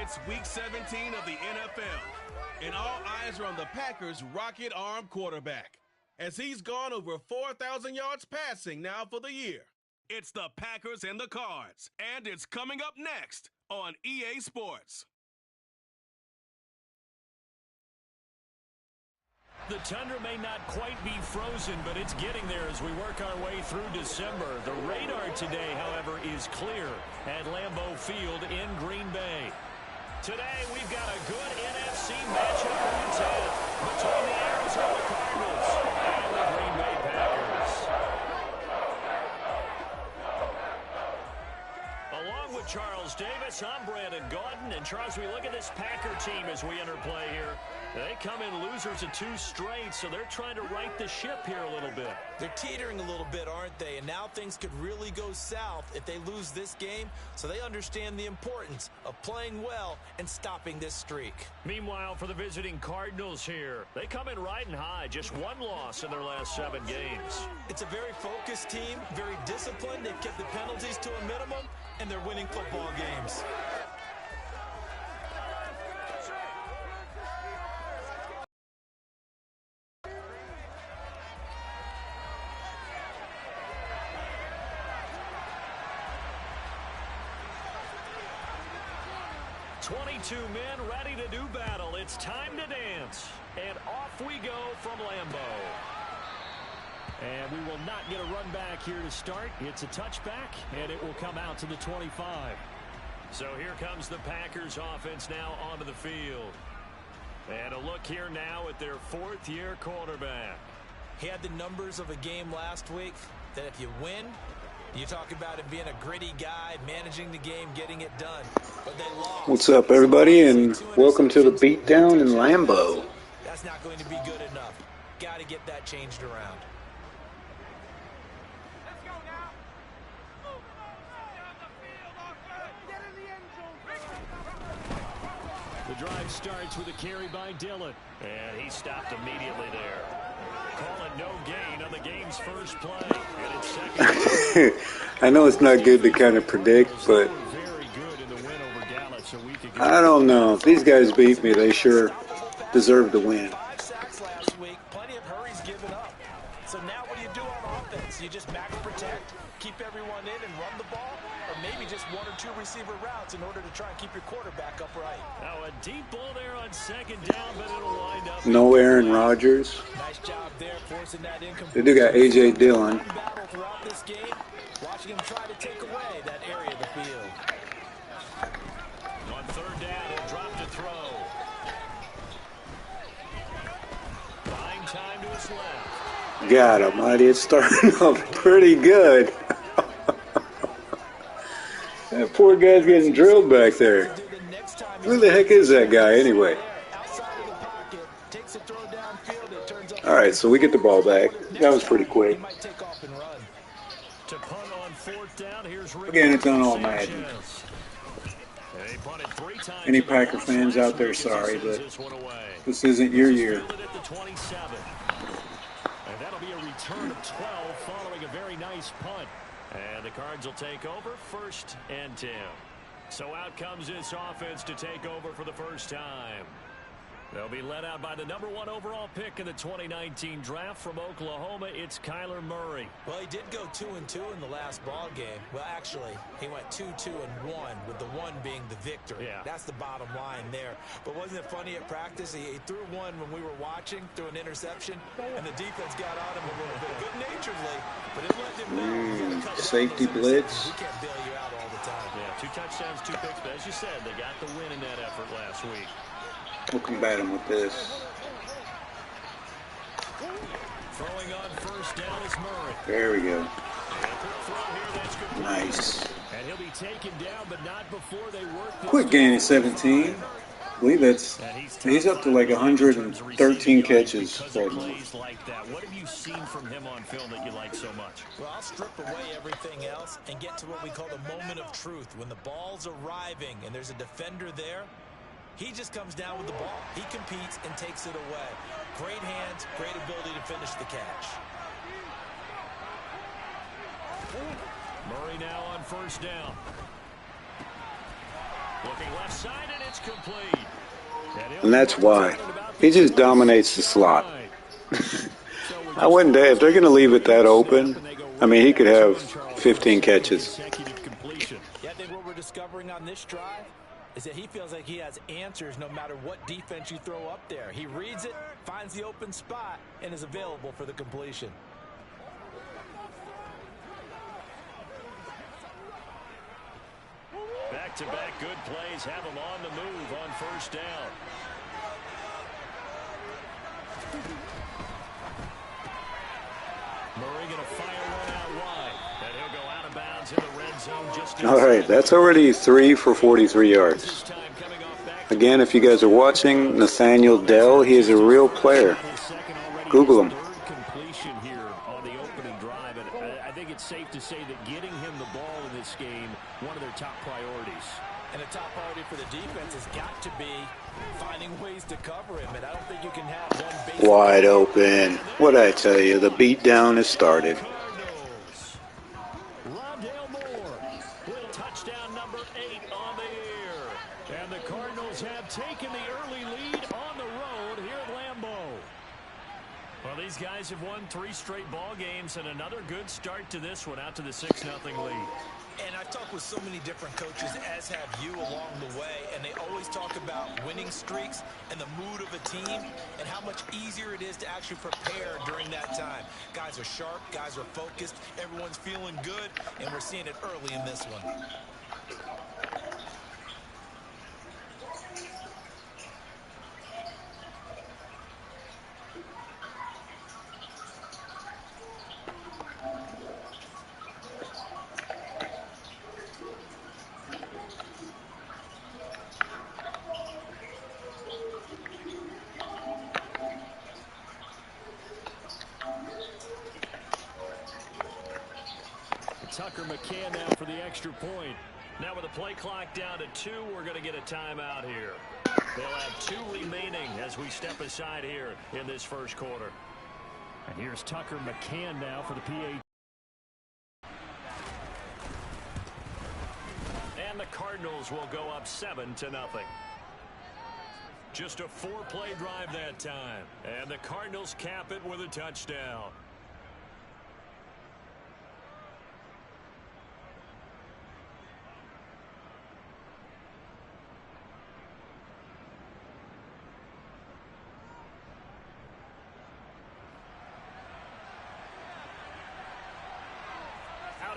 It's Week 17 of the NFL, and all eyes are on the Packers' rocket-armed quarterback, as he's gone over 4,000 yards passing now for the year. It's the Packers and the Cards, and it's coming up next on EA Sports. The tundra may not quite be frozen, but it's getting there as we work our way through December. The radar today, however, is clear at Lambeau Field in Green Bay. Today, we've got a good NFC matchup to contend between the Arizona Cardinals and the Green Bay Packers. Along with Charles Davis, I'm Brandon Gaudin. And Charles, we look at this Packer team as we enter play here. They come in losers of 2 straight, so they're trying to right the ship here a little bit. They're teetering a little bit, aren't they? And now things could really go south if they lose this game, so they understand the importance of playing well and stopping this streak. Meanwhile, for the visiting Cardinals here, they come in riding high, just 1 loss in their last 7 games. It's a very focused team, very disciplined. They've kept the penalties to a minimum, and they're winning football games. Two men ready to do battle. It's time to dance. And off we go from Lambeau. And we will not get a run back here to start. It's a touchback, and it will come out to the 25. So here comes the Packers offense now onto the field. And a look here now at their 4th-year quarterback. He had the numbers of a game last week that if you win, you talk about him being a gritty guy, managing the game, getting it done. But they lost. What's up, everybody, and welcome to the beatdown in Lambeau. That's not going to be good enough. Got to get that changed around. Let's go now. Move down the field, get in the end zone. The drive starts with a carry by Dillon. And he stopped immediately there. Call it no gain on the game's first play. And it's second. I know it's not good to kind of predict, but I don't know. If these guys beat me, they sure deserve to win. 5 sacks last week, plenty of hurries given up. So now what do you do on offense? You just max protect, keep everyone in and run the ball, or maybe just 1 or 2 receiver routes in order to try and keep your quarterback upright. Now a deep ball there on second down, but it'll wind up. No Aaron Rodgers. Nice job there, forcing that incomplete. They do got A.J. Dillon. Battle throughout this game, watching him try to take away that area of the field. On 3rd down, he'll drop to throw. Buying time to his left. God almighty, it's starting off pretty good. That poor guy's getting drilled back there. Who the heck is that guy anyway? Alright, so we get the ball back. That was pretty quick. Again, it's on all Madden. Any Packer fans out there, sorry, but this isn't your year. And that'll be a return of 12 following a very nice punt. And the Cards will take over 1st and 10. So out comes this offense to take over for the first time. They'll be led out by the #1 overall pick in the 2019 draft from Oklahoma. It's Kyler Murray. Well, he did go 2-2 in the last ball game. Well, actually, he went 2-2-1, with the 1 being the victory. Yeah. That's the bottom line there. But wasn't it funny at practice? He threw one when we were watching, threw an interception, and the defense got on him a little bit, good-naturedly, but it let him know. Safety blitz. We can't bail you out all the time. Yeah, 2 touchdowns, 2 picks, but as you said, they got the win in that effort last week. We'll combat him with this. Throwing on 1st down is Murray. There we go. Here, Nice. and he'll be taken down, but not before they work. Quick gain at 17. I believe that's he's up to like 113 catches right now. Like that. What have you seen from him on film that you like so much? Well, I'll strip away everything else and get to what we call the moment of truth. When the ball's arriving and there's a defender there, he just comes down with the ball. He competes and takes it away. Great hands, great ability to finish the catch. Murray now on 1st down. Looking left side, and it's complete. And that's why. He just dominates the slot. I wouldn't dare. If they're going to leave it that open, I mean, he could have 15 catches. Yeah, I think what we're discovering on this drive is that he feels like he has answers no matter what defense you throw up there. He reads it, finds the open spot, and is available for the completion. Back-to-back good plays have him on the move on first down. Murray going to fire one out wide, and he'll go out of bounds in the red zone. Just all right, that's already 3 for 43 yards. Again, if you guys are watching, Nathaniel Dell, he is a real player. Google him. Completion here on the opening drive, and I think it's safe to say that getting him the ball in this game, one of their top priorities. And a top priority for the defense has got to be finding ways to cover him, and I don't think you can have one base wide open. What'd I tell you? The beatdown has started. With touchdown number 8 on the year. And the Cardinals have taken the early lead on the road here at Lambeau. Well, these guys have won 3 straight ball games and another good start to this one, out to the 6-0 lead. And I've talked with so many different coaches, as have you along the way, and they always talk about winning streaks and the mood of a team and how much easier it is to actually prepare during that time. Guys are sharp, guys are focused, everyone's feeling good, and we're seeing it early in this one. Tucker McCann now for the extra point. Now with the play clock down to 2, we're going to get a timeout here. They'll have 2 remaining as we step aside here in this first quarter. And here's Tucker McCann now for the PA. And the Cardinals will go up 7-0. Just a 4-play drive that time. And the Cardinals cap it with a touchdown.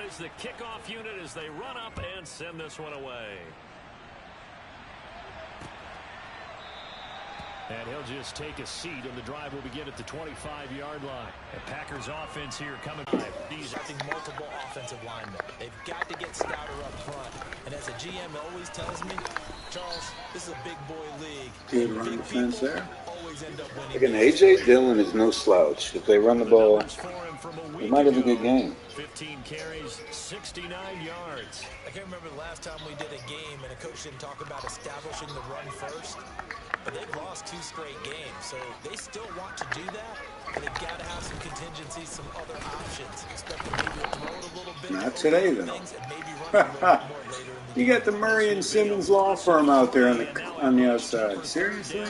Is the kickoff unit as they run up and send this one away. And he'll just take a seat, and the drive will begin at the 25-yard line. The Packers offense here coming. These are multiple offensive linemen. They've got to get stouter up front. And as a GM always tells me, Charles, this is a big boy league. Good run defense there. Always end up winning. Again, A.J. Dillon is no slouch. If they run the ball, they might have a good game. 15 carries, 69 yards. I can't remember the last time we did a game and a coach didn't talk about establishing the run first. But they've lost 2 straight games, so they still want to do that. But they've got to have some contingencies, some other options. Expect them maybe to throw it a little bit. Not today, though. You got the Murray and Simmons law firm out there on the outside. Seriously?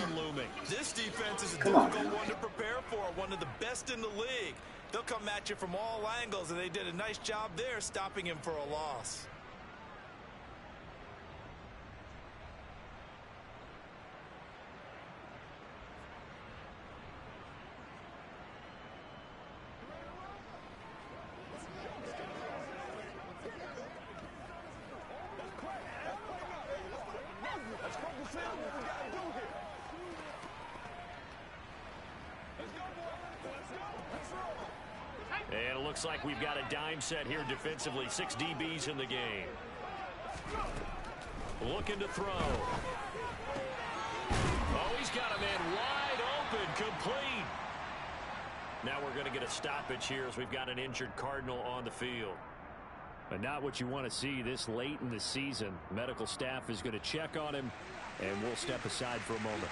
This defense is a difficult one to prepare for, one of the best in the league. They'll come at you from all angles, and they did a nice job there stopping him for a loss. And it looks like we've got a dime set here defensively. 6 DBs in the game. Looking to throw. Oh, he's got a man wide open, complete. Now we're going to get a stoppage here as we've got an injured Cardinal on the field. But not what you want to see this late in the season. Medical staff is going to check on him, and we'll step aside for a moment.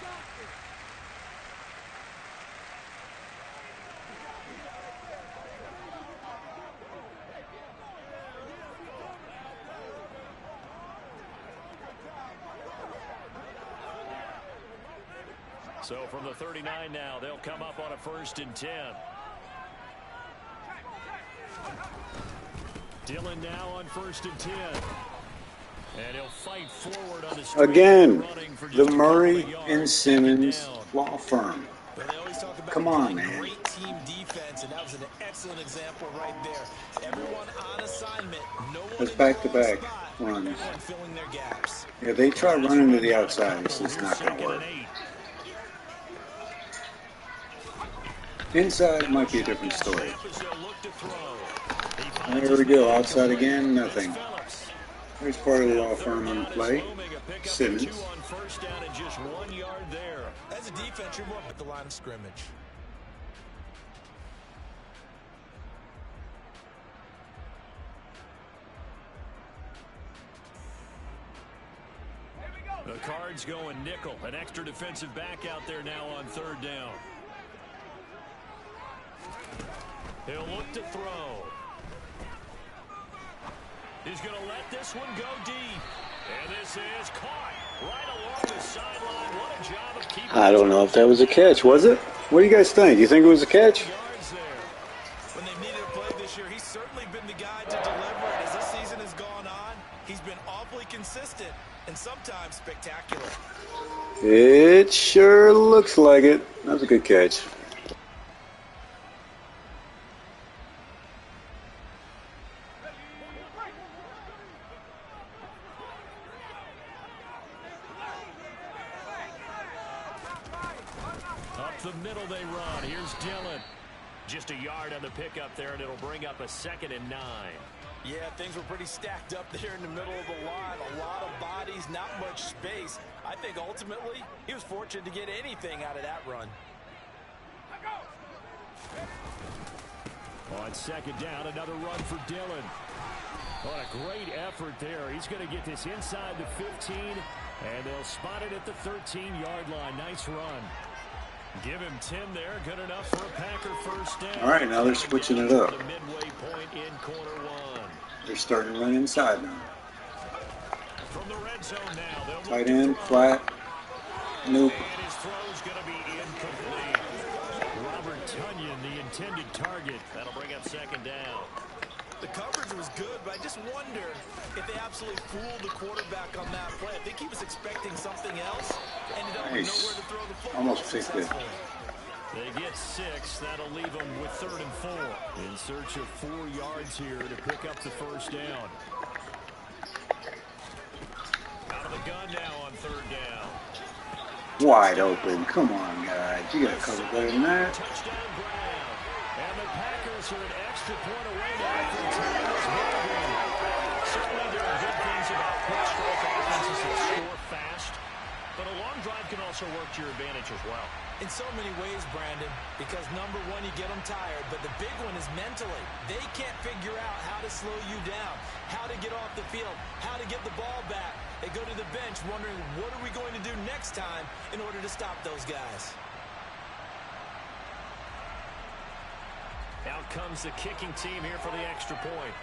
So from the 39 now, they'll come up on a 1st and 10. Dillon now on 1st and 10. And he'll fight forward on the again. The Murray and Simmons law firm. Well, they always talk about Come on, man. Great team defense, and that was an excellent example right there. Everyone on assignment, no one That's back-to-back runs. Everyone filling their gaps. Yeah, they try running to the outside. It's just not going to work. Inside might be a different story. There we go. Outside again, nothing. There's part of the law firm on the play. Simmons. As a defense, you're more at the line of scrimmage. The Cards going nickel. An extra defensive back out there now on 3rd down. He'll look to throw. He's going to let this one go deep. And this is caught right along the sideline. What a job of keeping. I don't know if that was a catch, was it? What do you guys think? You think it was a catch? When they needed a play this year, he's certainly been the guy to deliver it. As this season has gone on, he's been awfully consistent and sometimes spectacular. It sure looks like it. That was a good catch. The middle they run. Here's Dillon. Just a yard on the pickup there, and it'll bring up a 2nd and 9. Yeah, things were pretty stacked up there in the middle of the line. A lot of bodies, not much space. I think ultimately he was fortunate to get anything out of that run. On 2nd down, another run for Dillon. What a great effort there. He's going to get this inside the 15, and they'll spot it at the 13-yard line. Nice run. Give him 10 there. Good enough for a Packer 1st down. All right, now they're switching it up. The midway point in quarter 1. They're starting to run inside now. From the red zone now. Tight end, flat. Nope. And his throw's going to be incomplete. Robert Tonyan, the intended target. That'll bring up 2nd down. The coverage was good, but I just wonder if they absolutely fooled the quarterback on that play. I think he was expecting something else. Ended up with nowhere to throw the football. Almost picked it. They get 6. That'll leave them with 3rd and 4. In search of 4 yards here to pick up the 1st down. Out of the gun now on 3rd down. Wide open. Come on, guys. You got to cover better than that. Touchdown Brown. And the Packers are an extra point away now from tying this ball game. Certainly there are good things about quick strike offenses that score fast, but a long drive can also work to your advantage as well. In so many ways, Brandon, because number one, you get them tired, but the big one is mentally. They can't figure out how to slow you down, how to get off the field, how to get the ball back. They go to the bench wondering, what are we going to do next time in order to stop those guys? Out comes the kicking team here for the extra point.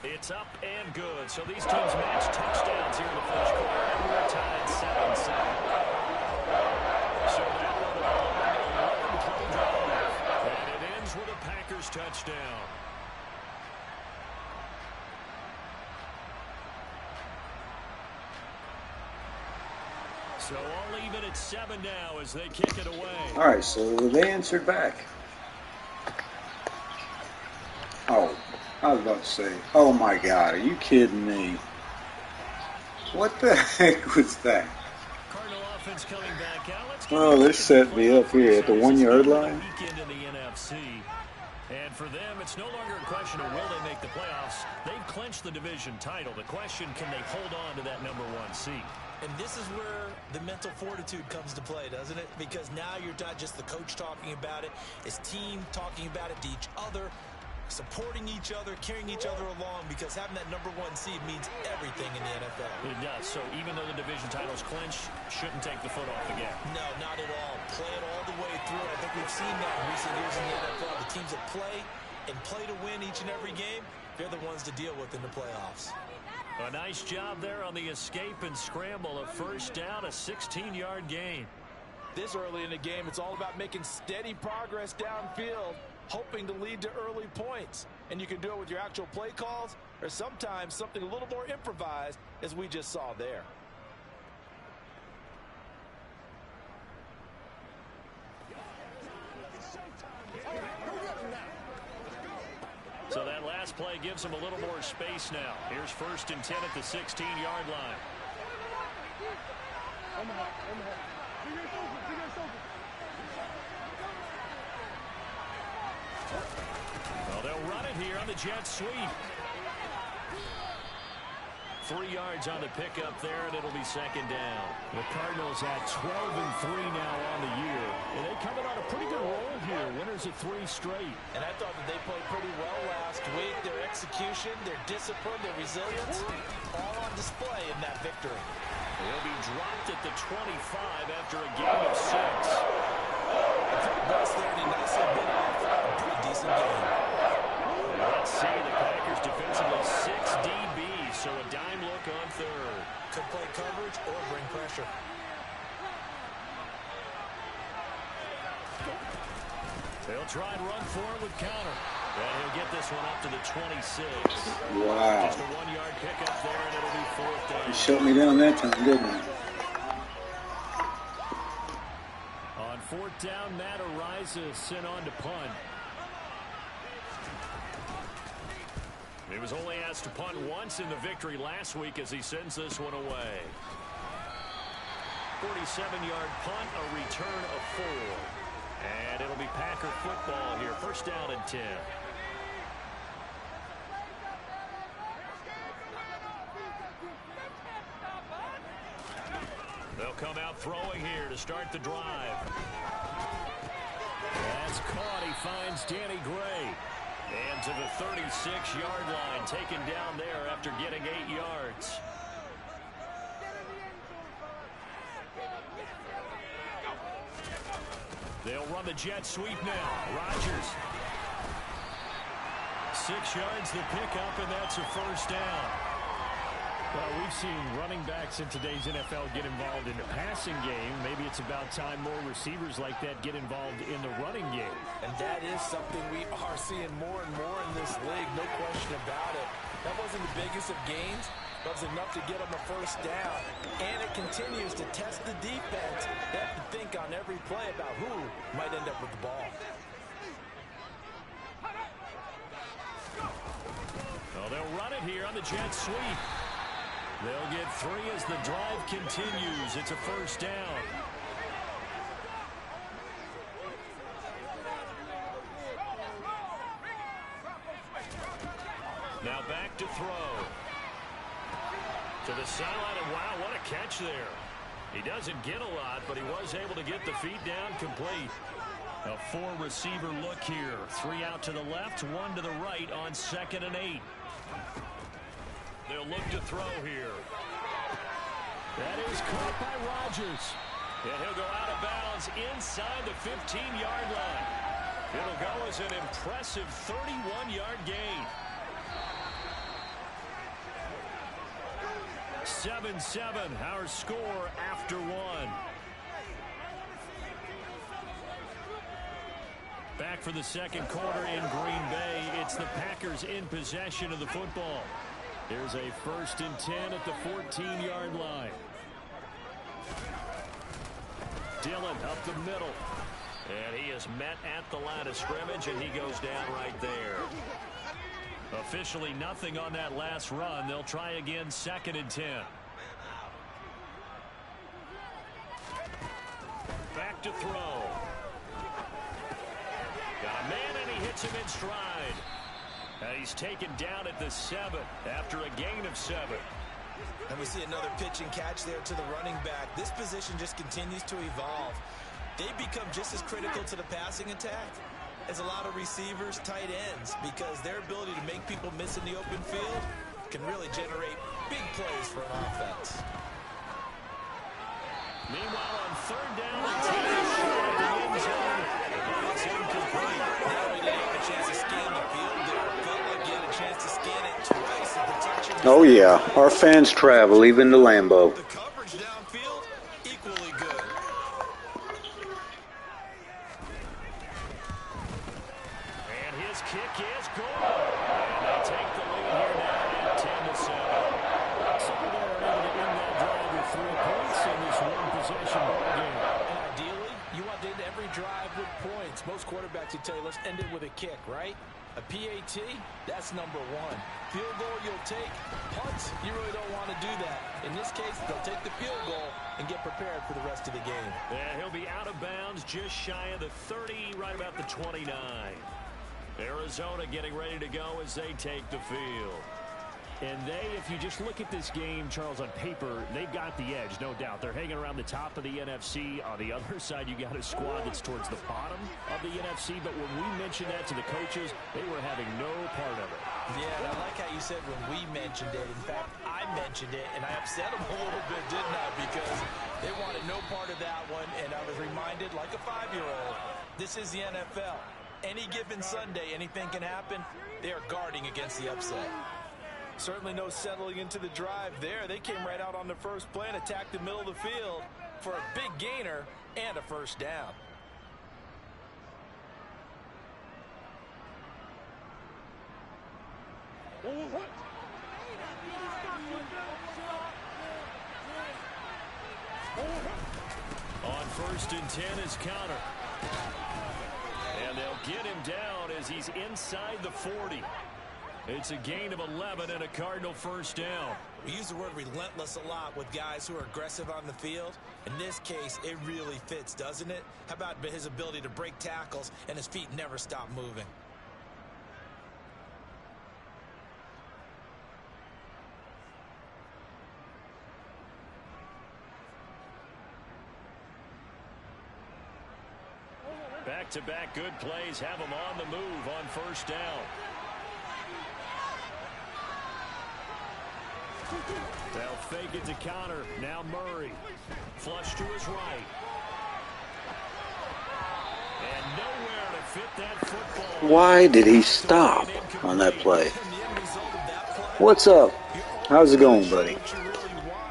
It's up and good. So these teams match touchdowns here in the first quarter, and we're tied 7-7. So that one will 11-play drive, and it ends with a Packers touchdown. So all even at 7 now as they kick it away. All right, so they answered back. Oh, I was about to say, oh my God, are you kidding me? What the heck was that? Cardinal offense coming back out. Oh, they're setting me up here at the 1-yard line. Weekend in the NFC. And for them, it's no longer a question of will they make the playoffs. They've clinched the division title. The question, can they hold on to that number 1 seed? And this is where the mental fortitude comes to play, doesn't it? Because now you're not just the coach talking about it, it's team talking about it to each other, supporting each other, carrying each other along, because having that number 1 seed means everything in the NFL. It does. So even though the division title's clinched, shouldn't take the foot off the gas. No, not at all. Play it all the way through. I think we've seen that in recent years in the NFL. The teams that play and play to win each and every game, they're the ones to deal with in the playoffs. A nice job there on the escape and scramble. A first down, a 16-yard gain. This early in the game, it's all about making steady progress downfield, hoping to lead to early points. And you can do it with your actual play calls or sometimes something a little more improvised, as we just saw there. So that last play gives him a little more space now. Here's 1st and 10 at the 16-yard line. Well, they'll run it here on the jet sweep. 3 yards on the pickup there, and it'll be 2nd down. The Cardinals at 12-3 now on the year. And they coming on a pretty good roll here. Winners of 3 straight. And I thought that they played pretty well last week. Their execution, their discipline, their resilience, all on display in that victory. They'll be dropped at the 25 after a gain of 6. Best there, and he nicely bit off a pretty decent game. Let's see, the Packers defensively 6 DBs, so a dime look on 3rd. Could play coverage or bring pressure. They'll try and run forward with counter. And he'll get this one up to the 26. Wow. Just a 1-yard pickup there, and it'll be 4th down. He shut me down that time, didn't he? On 4th down, Matt Ariza sent on to punt. He was only asked to punt once in the victory last week as he sends this one away. 47-yard punt, a return of 4. And it'll be Packer football here. 1st down and 10. They'll come out throwing here to start the drive. That's caught. He finds Danny Gray. And to the 36-yard line, taken down there after getting 8 yards. They'll run the jet sweep now. Rodgers. 6 yards the pickup, and that's a 1st down. Well, we've seen running backs in today's NFL get involved in the passing game. Maybe it's about time more receivers like that get involved in the running game. And that is something we are seeing more and more in this league, no question about it. That wasn't the biggest of gains, but it was enough to get them a 1st down. And it continues to test the defense. They have to think on every play about who might end up with the ball. Well, they'll run it here on the jet sweep. They'll get 3 as the drive continues. It's a 1st down. Now back to throw. To the sideline, and wow, what a catch there. He doesn't get a lot, but he was able to get the feet down complete. A 4-receiver look here. 3 out to the left, 1 to the right on 2nd and 8. They'll look to throw here. That is caught by Rodgers. And he'll go out of bounds inside the 15-yard line. It'll go as an impressive 31-yard gain. 7-7, our score after 1. Back for the 2nd quarter in Green Bay. It's the Packers in possession of the football. Here's a 1st and 10 at the 14-yard line. Dillon up the middle. And he is met at the line of scrimmage, and he goes down right there. Officially nothing on that last run. They'll try again 2nd and 10. Back to throw. Got a man, and he hits him in stride. And he's taken down at the 7 after a gain of 7. And we see another pitch and catch there to the running back. This position just continues to evolve. They become just as critical to the passing attack as a lot of receivers, tight ends, because their ability to make people miss in the open field can really generate big plays for an offense. Meanwhile, on 3rd down, the team is short of the end zone, but it's incomplete. Now he didn't have a chance to scan the field there. Felt like he had a chance to scan it twice. The protection Oh, yeah. Our fans travel, even to Lambeau. The coverage downfield, equally good. And his kick is good. And they take the lead here now at 10-7. So they're able to end that drive with 3 points in this one-possession ball game. And ideally, you want to end every drive with points. Most quarterbacks would tell you, let's end it with a kick, right? A PAT, that's number 1. Field goal you'll take. Punts, you really don't want to do that. In this case, they'll take the field goal and get prepared for the rest of the game. And he'll be out of bounds just shy of the 30, right about the 29. Arizona getting ready to go as they take the field. And if you just look at this game, Charles, on paper, they've got the edge, no doubt. They're hanging around the top of the NFC. On the other side, you got a squad that's towards the bottom of the NFC. But when we mentioned that to the coaches, they were having no part of it. Yeah, and I like how you said when we mentioned it. In fact, I mentioned it, and I upset them a little bit, didn't I? Because they wanted no part of that one, and I was reminded, like a 5-year-old, this is the NFL. Any given Sunday, anything can happen. They are guarding against the upset. Certainly no settling into the drive there. They came right out on the first play and attacked the middle of the field for a big gainer and a first down. On 1st and 10 is counter. And they'll get him down as he's inside the 40. It's a gain of 11 and a Cardinal first down. We use the word relentless a lot with guys who are aggressive on the field. In this case, it really fits, doesn't it? How about his ability to break tackles and his feet never stop moving? Back-to-back good plays have him on the move on first down. They'll fake it to counter. Now Murray. Flush to his right. And nowhere to fit that football. Why did he stop on that play? What's up? How's it going, buddy?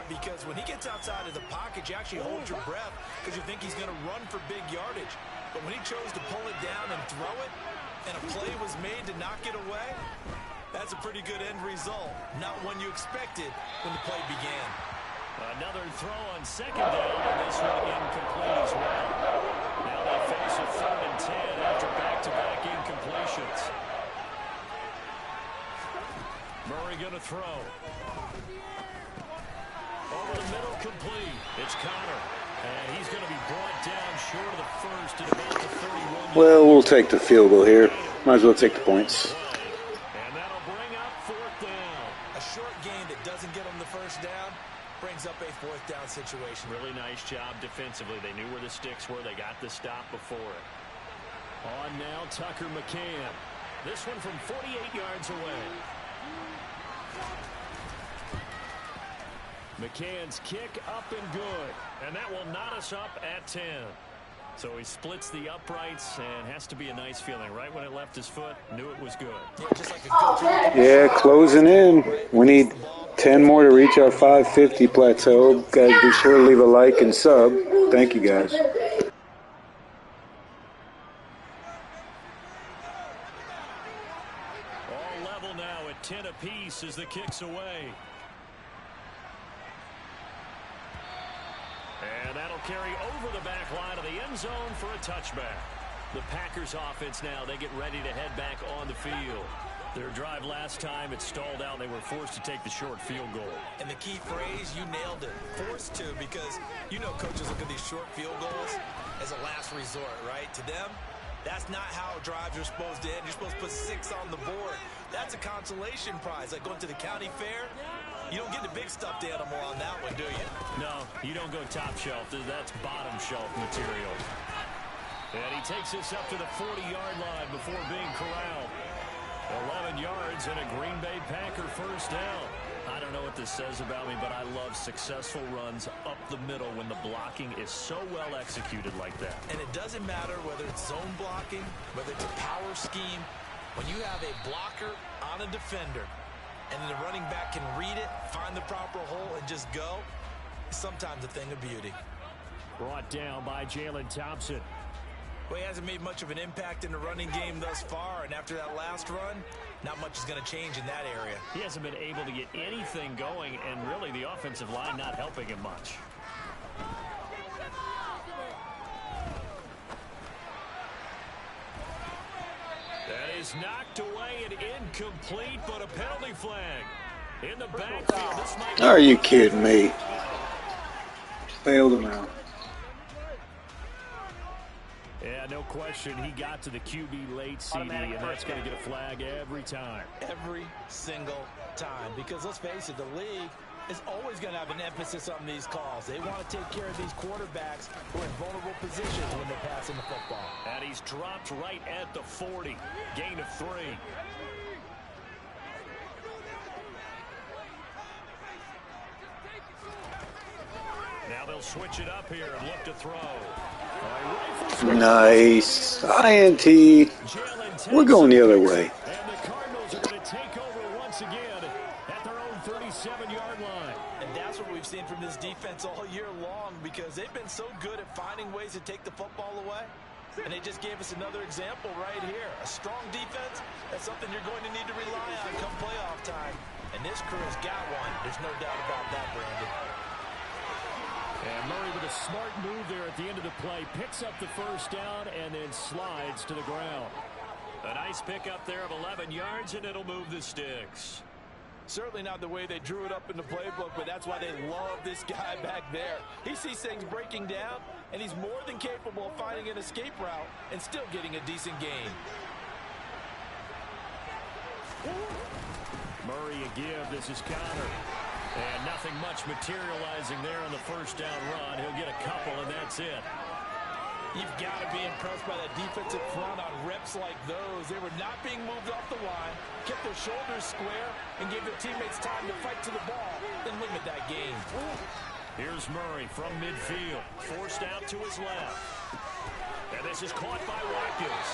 Because when he gets outside of the pocket, you actually hold your breath because you think he's going to run for big yardage. But when he chose to pull it down and throw it, and a play was made to knock it away, that's a pretty good end result. Not one you expected when the play began. Another throw on second down, and this one incomplete as well. Now they face a 3rd and 10 after back-to-back incompletions. Murray going to throw. Over the middle, complete. It's Connor. And he's going to be brought down short of the first at about the 31. Well, we'll take the field goal here. Might as well take the points. And that'll bring up 4th down. A short gain that doesn't get them the first down brings up a 4th down situation. Really nice job defensively. They knew where the sticks were. They got the stop before it. On now, Tucker McCann. This one from 48 yards away. McCann's kick up and good. And that will knot us up at 10. So he splits the uprights and has to be a nice feeling. Right when it left his foot, knew it was good. Yeah, just like a good Yeah, closing in. We need 10 more to reach our 550 plateau. Guys, be sure to leave a like and sub. Thank you, guys. All level now at 10 apiece as the kick's away. And that'll carry over the back line of the end zone for a touchback. The Packers offense now, they get ready to head back on the field. Their drive last time, it stalled out. They were forced to take the short field goal. And the key phrase, you nailed it. Forced to, because you know coaches look at these short field goals as a last resort, right? To them, that's not how drives are supposed to end. You're supposed to put 6 on the board. That's a consolation prize. Like going to the county fair, you don't get the big stuffed animal on that one, do you? No, you don't go top shelf. That's bottom shelf material. And he takes this up to the 40-yard line before being corralled. 11 yards and a Green Bay Packer first down. I don't know what this says about me, but I love successful runs up the middle when the blocking is so well executed like that. And it doesn't matter whether it's zone blocking, whether it's a power scheme. When you have a blocker on a defender, and the running back can read it, find the proper hole, and just go, it's sometimes a thing of beauty. Brought down by Jalen Thompson. Well, he hasn't made much of an impact in the running game thus far, and after that last run, not much is going to change in that area. He hasn't been able to get anything going, and really the offensive line not helping him much. That is knocked away and incomplete, but a penalty flag. In the backfield, this might be... Are you kidding me? Bailed him out. Yeah, no question. He got to the QB late, CD, and that's going to get a flag every time. Every single time. Because let's face it, the league is always going to have an emphasis on these calls. They want to take care of these quarterbacks who are in vulnerable positions when they're passing the football. And he's dropped right at the 40. Gain of 3. Now they'll switch it up here and look to throw. Nice. INT. We're going the other way. And the Cardinals are going to take over once again at their own 37-yard line. And that's what we've seen from this defense all year long, because they've been so good at finding ways to take the football away. And they just gave us another example right here. A strong defense, that's something you're going to need to rely on come playoff time. And this crew has got one. There's no doubt about that, Brandon. And Murray with a smart move there at the end of the play. Picks up the first down and then slides to the ground. A nice pickup there of 11 yards, and it'll move the sticks. Certainly not the way they drew it up in the playbook, but that's why they love this guy back there. He sees things breaking down, and he's more than capable of finding an escape route and still getting a decent gain. Murray a give. This is Connor. And nothing much materializing there on the first down run. He'll get a couple, and that's it. You've got to be impressed by that defensive front on reps like those. They were not being moved off the line, kept their shoulders square, and gave their teammates time to fight to the ball and limit that game. Here's Murray from midfield, forced out to his left. And this is caught by Watkins.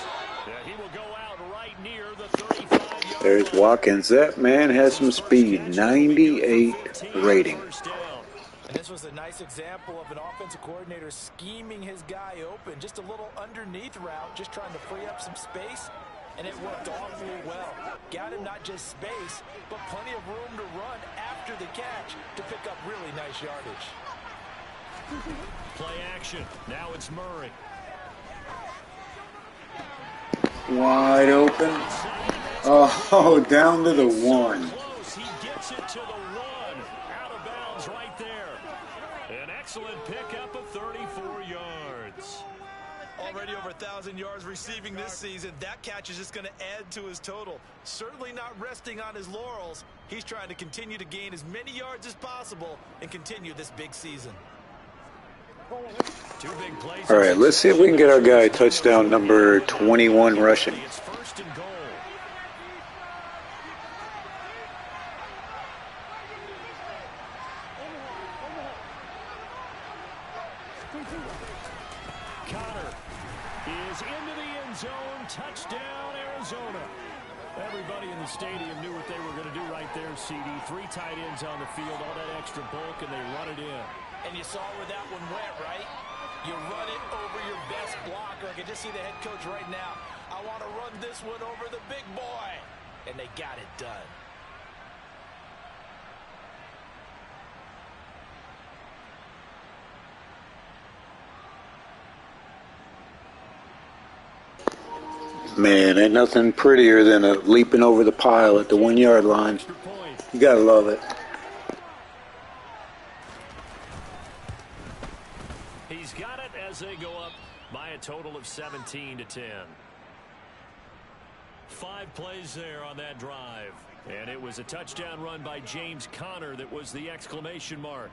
He will go out right near the 35-yard line. There's Watkins. That man has some speed. 98 rating. And this was a nice example of an offensive coordinator scheming his guy open. Just a little underneath route, just trying to free up some space. And it worked awfully well. Got him not just space, but plenty of room to run after the catch to pick up really nice yardage. Play action. Now it's Murray. Wide open. Oh, down to the 1. He gets it to the 1. Out of bounds right there. An excellent pickup of 34 yards. Already over 1,000 yards receiving this season. That catch is just going to add to his total. Certainly not resting on his laurels. He's trying to continue to gain as many yards as possible and continue this big season. Two big plays. All right, let's see if we can get our guy touchdown number 21 rushing. It's first and goal. Connor is into the end zone. Touchdown, Arizona. Everybody in the stadium knew what they were going to do right there, CD. 3 tight ends on the field, all that extra bulk, and they run it in. And you saw where that one went, right? You run it over your best blocker. I can just see the head coach right now. I want to run this one over the big boy. And they got it done. Man, ain't nothing prettier than a leaping over the pile at the 1-yard line. You gotta love it. He's got it as they go up by a total of 17-10. 5 plays there on that drive. And it was a touchdown run by James Conner that was the exclamation mark.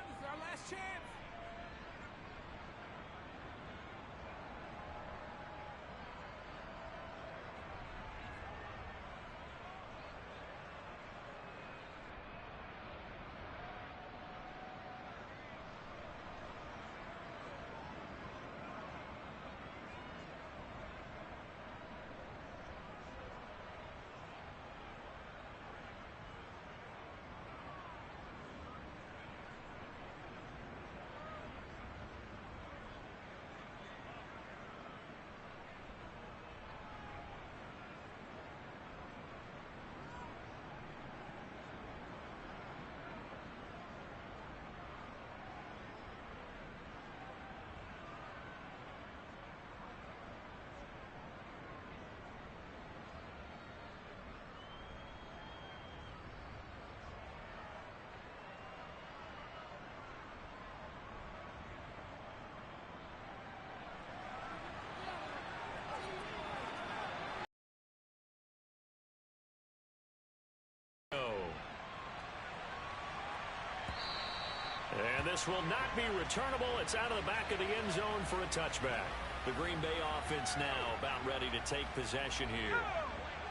This is our last chance. And this will not be returnable. It's out of the back of the end zone for a touchback. The Green Bay offense now about ready to take possession here.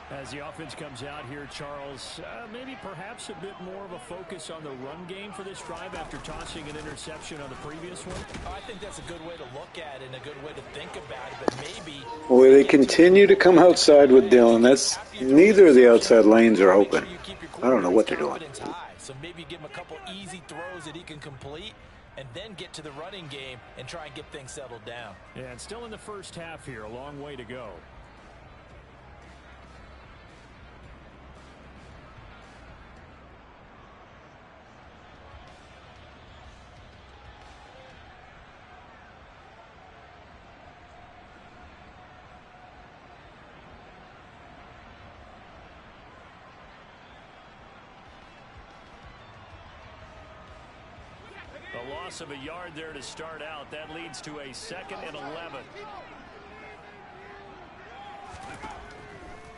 As the offense comes out here, Charles, maybe perhaps a bit more of a focus on the run game for this drive after tossing an interception on the previous one? I think that's a good way to look at it and a good way to think about it, but maybe... Well, they continue to come outside with Dillon. That's neither of the outside lanes are open. I don't know what they're doing. So maybe give him a couple easy throws that he can complete and then get to the running game and try and get things settled down. Yeah, and still in the first half here, a long way to go. A loss of a yard there to start out. That leads to a 2nd and 11.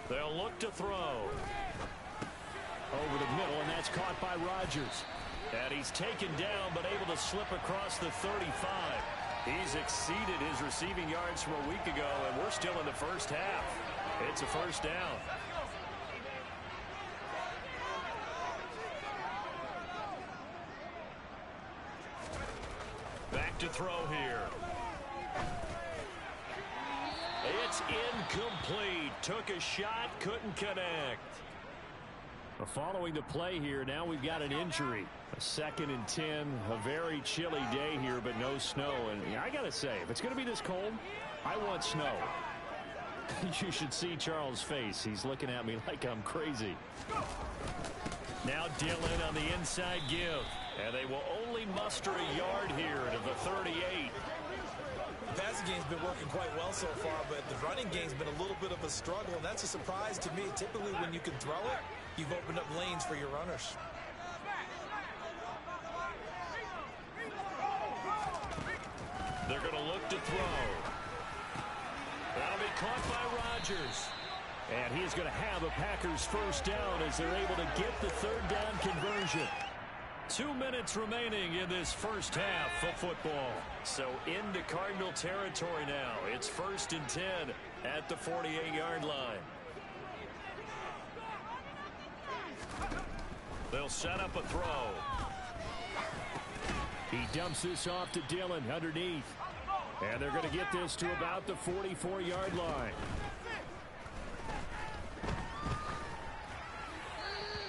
They'll look to throw. Over the middle, and that's caught by Rodgers. And he's taken down, but able to slip across the 35. He's exceeded his receiving yards from a week ago, and we're still in the first half. It's a first down. Back to throw here. It's incomplete. Took a shot, couldn't connect. Following the play here, now we've got an injury. A 2nd and 10, a very chilly day here, but no snow. And I got to say, if it's going to be this cold, I want snow. You should see Charles' face. He's looking at me like I'm crazy. Now Dillon on the inside give. And they will only muster a yard here to the 38. The passing game's been working quite well so far, but the running game's been a little bit of a struggle, and that's a surprise to me. Typically, when you can throw it, you've opened up lanes for your runners. They're going to look to throw. That'll be caught by Rodgers. And he's going to have a Packers first down as they're able to get the 3rd down conversion. 2 minutes remaining in this first half of football. So into Cardinal territory now. It's 1st and 10 at the 48-yard line. They'll set up a throw. He dumps this off to Dillon underneath. And they're going to get this to about the 44-yard line.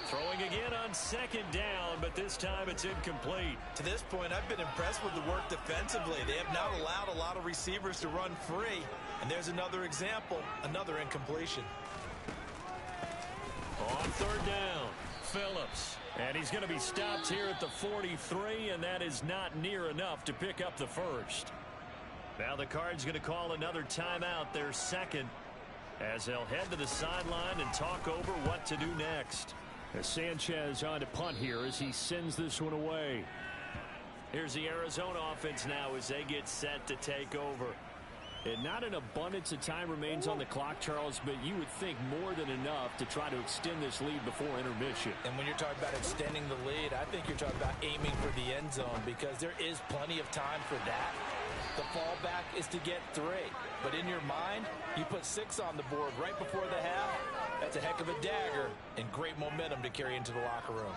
Throwing again on 2nd down, but this time it's incomplete. To this point, I've been impressed with the work defensively. They have not allowed a lot of receivers to run free. And there's another example, another incompletion. On 3rd down, Phillips. And he's going to be stopped here at the 43, and that is not near enough to pick up the first. Now the Cards going to call another timeout, their 2nd, as they'll head to the sideline and talk over what to do next. As Sanchez on to punt here as he sends this one away. Here's the Arizona offense now as they get set to take over. And not an abundance of time remains on the clock, Charles, but you would think more than enough to try to extend this lead before intermission. And when you're talking about extending the lead, I think you're talking about aiming for the end zone because there is plenty of time for that. The fallback is to get 3. But in your mind, you put 6 on the board right before the half. That's a heck of a dagger and great momentum to carry into the locker room.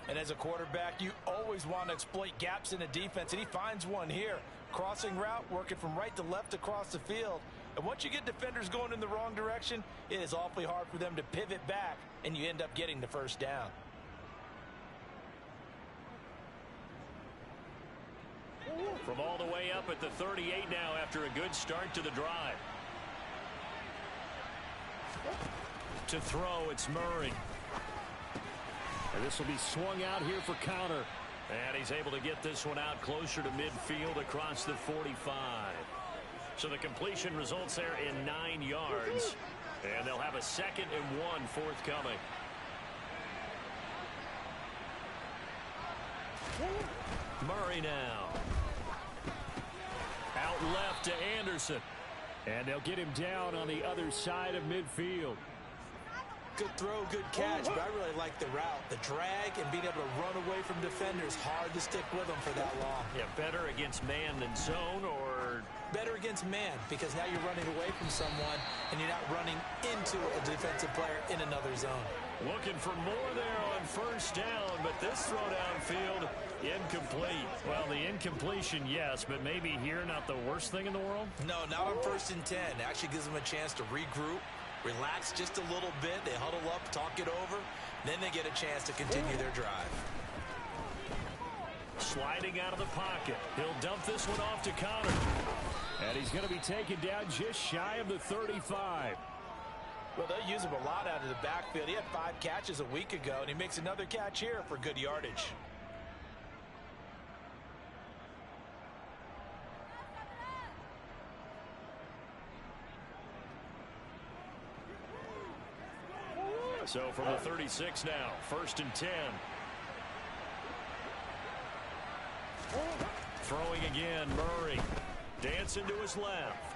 And as a quarterback, you always want to exploit gaps in the defense, and he finds one here. Crossing route, working from right to left across the field. And once you get defenders going in the wrong direction, it is awfully hard for them to pivot back, and you end up getting the first down. From all the way up at the 38 now after a good start to the drive. To throw, it's Murray. And this will be swung out here for counter. And he's able to get this one out closer to midfield across the 45. So the completion results there in 9 yards. And they'll have a 2nd and 1 forthcoming. Murray now. Out left to Anderson. And they'll get him down on the other side of midfield. Good throw, good catch, but I really like the route. The drag and being able to run away from defenders. Hard to stick with them for that long. Yeah, better against man than zone, or better against man, because now you're running away from someone and you're not running into a defensive player in another zone. Looking for more there on first down, but this throw downfield, incomplete. Well, the incompletion, yes, but maybe here not the worst thing in the world? No, not on 1st and 10. It actually gives them a chance to regroup, relax just a little bit. They huddle up, talk it over, then they get a chance to continue their drive. Sliding out of the pocket. He'll dump this one off to Connor. And he's going to be taken down just shy of the 35. Well, they use him a lot out of the backfield. He had 5 catches a week ago, and he makes another catch here for good yardage. So from the 36 now, 1st and 10. Throwing again, Murray. Dancing to his left.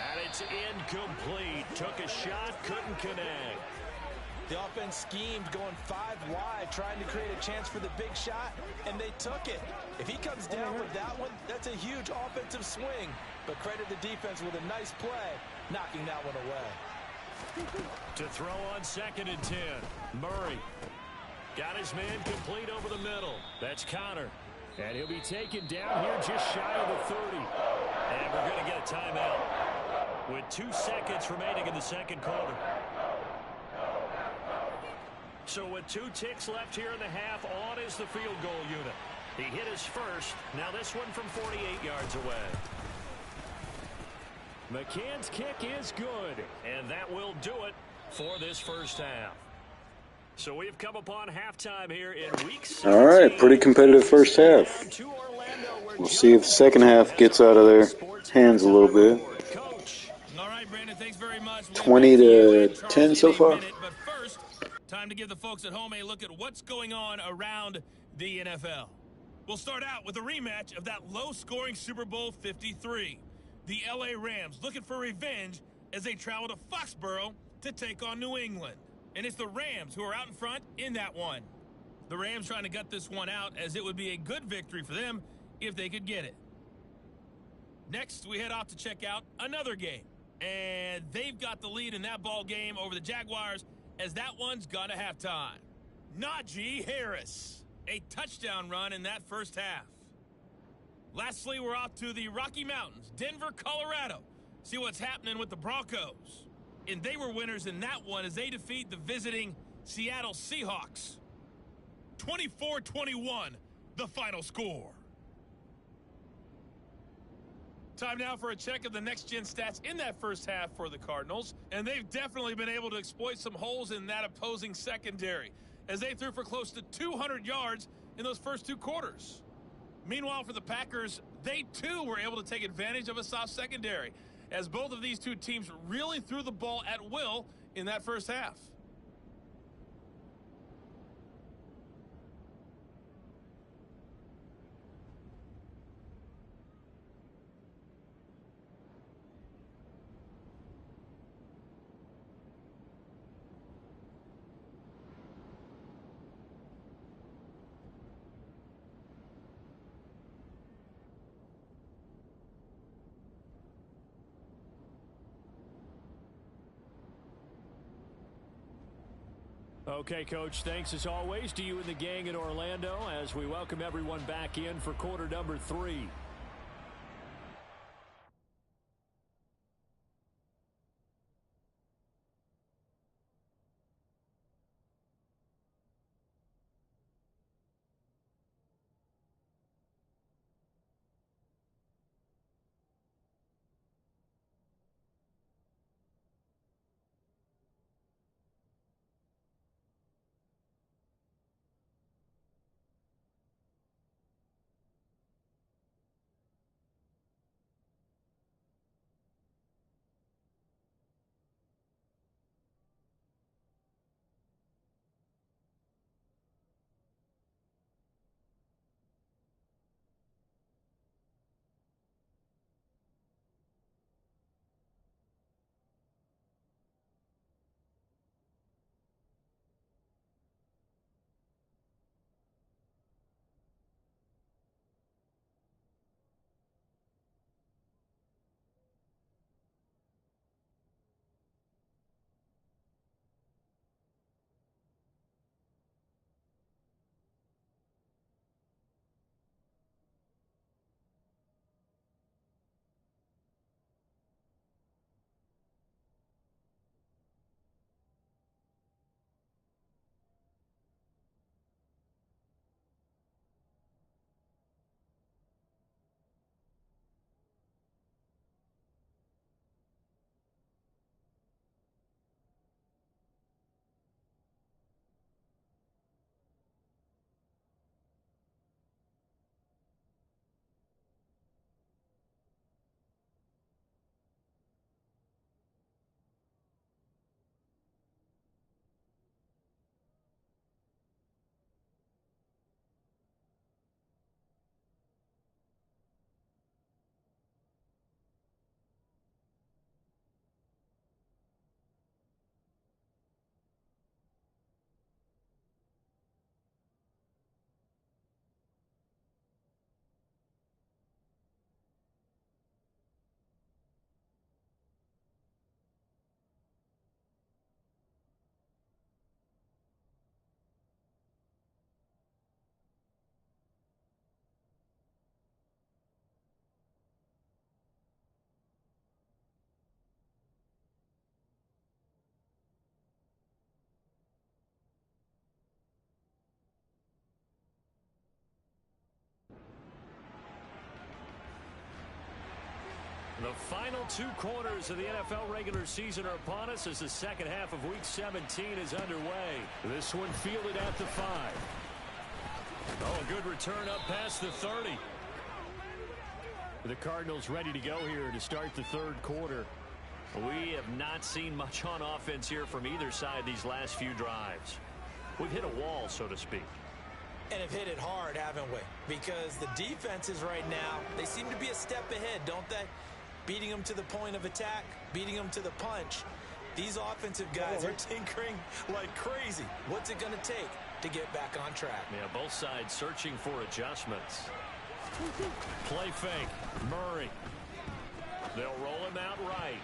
And it's incomplete. Took a shot, couldn't connect. The offense schemed, going 5 wide, trying to create a chance for the big shot, and they took it. If he comes down with that one, that's a huge offensive swing. But credit the defense with a nice play, knocking that one away. To throw on 2nd and 10. Murray. Got his man complete over the middle. That's Connor. And he'll be taken down here just shy of the 30. And we're going to get a timeout with 2 seconds remaining in the second quarter. So with 2 ticks left here in the half, on is the field goal unit. He hit his first. Now this one from 48 yards away. McCann's kick is good, and that will do it for this first half. So we've come upon halftime here in week 17. All right, pretty competitive first half. We'll see if the second half gets out of their hands a little bit. All right, Brandon, thanks very much. 20-10 so far. But first, time to give the folks at home a look at what's going on around the NFL. We'll start out with a rematch of that low-scoring Super Bowl 53. The LA Rams looking for revenge as they travel to Foxborough to take on New England. And it's the Rams who are out in front in that one. The Rams trying to gut this one out, as it would be a good victory for them if they could get it. Next, we head off to check out another game. And they've got the lead in that ball game over the Jaguars, as that one's gone to halftime. Najee Harris, a touchdown run in that first half. Lastly, we're off to the Rocky Mountains, Denver, Colorado. See what's happening with the Broncos. And they were winners in that one as they defeat the visiting Seattle Seahawks. 24-21, the final score. Time now for a check of the next-gen stats in that first half for the Cardinals. And they've definitely been able to exploit some holes in that opposing secondary, as they threw for close to 200 yards in those first 2 quarters. Meanwhile, for the Packers, they too were able to take advantage of a soft secondary, as both of these 2 teams really threw the ball at will in that first half. Okay, Coach, thanks as always to you and the gang in Orlando as we welcome everyone back in for quarter number 3. The final 2 quarters of the NFL regular season are upon us as the second half of Week 17 is underway. This one fielded at the 5. Oh, a good return up past the 30. The Cardinals ready to go here to start the third quarter. We have not seen much on offense here from either side these last few drives. We've hit a wall, so to speak. And have hit it hard, haven't we? Because the defenses right now, they seem to be a step ahead, don't they? Beating them to the point of attack, beating them to the punch. These offensive guys are tinkering like crazy. What's it going to take to get back on track? Yeah, both sides searching for adjustments. Play fake. Murray. They'll roll him out right.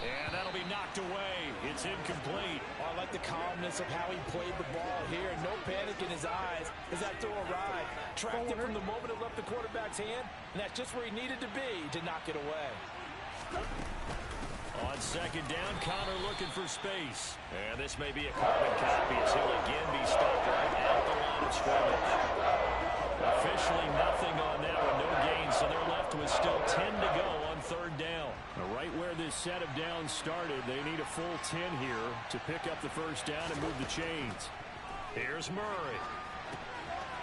And that'll be knocked away. It's incomplete. Oh, I like the calmness of how he played the ball here. No panic in his eyes as that throw arrived. Tracked it from the moment it left the quarterback's hand, and that's just where he needed to be to knock it away. On second down, Connor looking for space. And this may be a carbon copy as he'll again be stopped right at the line of scrimmage. Officially nothing on that one, no gain, so they're left with still 10 to go on third down. Right where this set of downs started, they need a full 10 here to pick up the first down and move the chains. Here's Murray.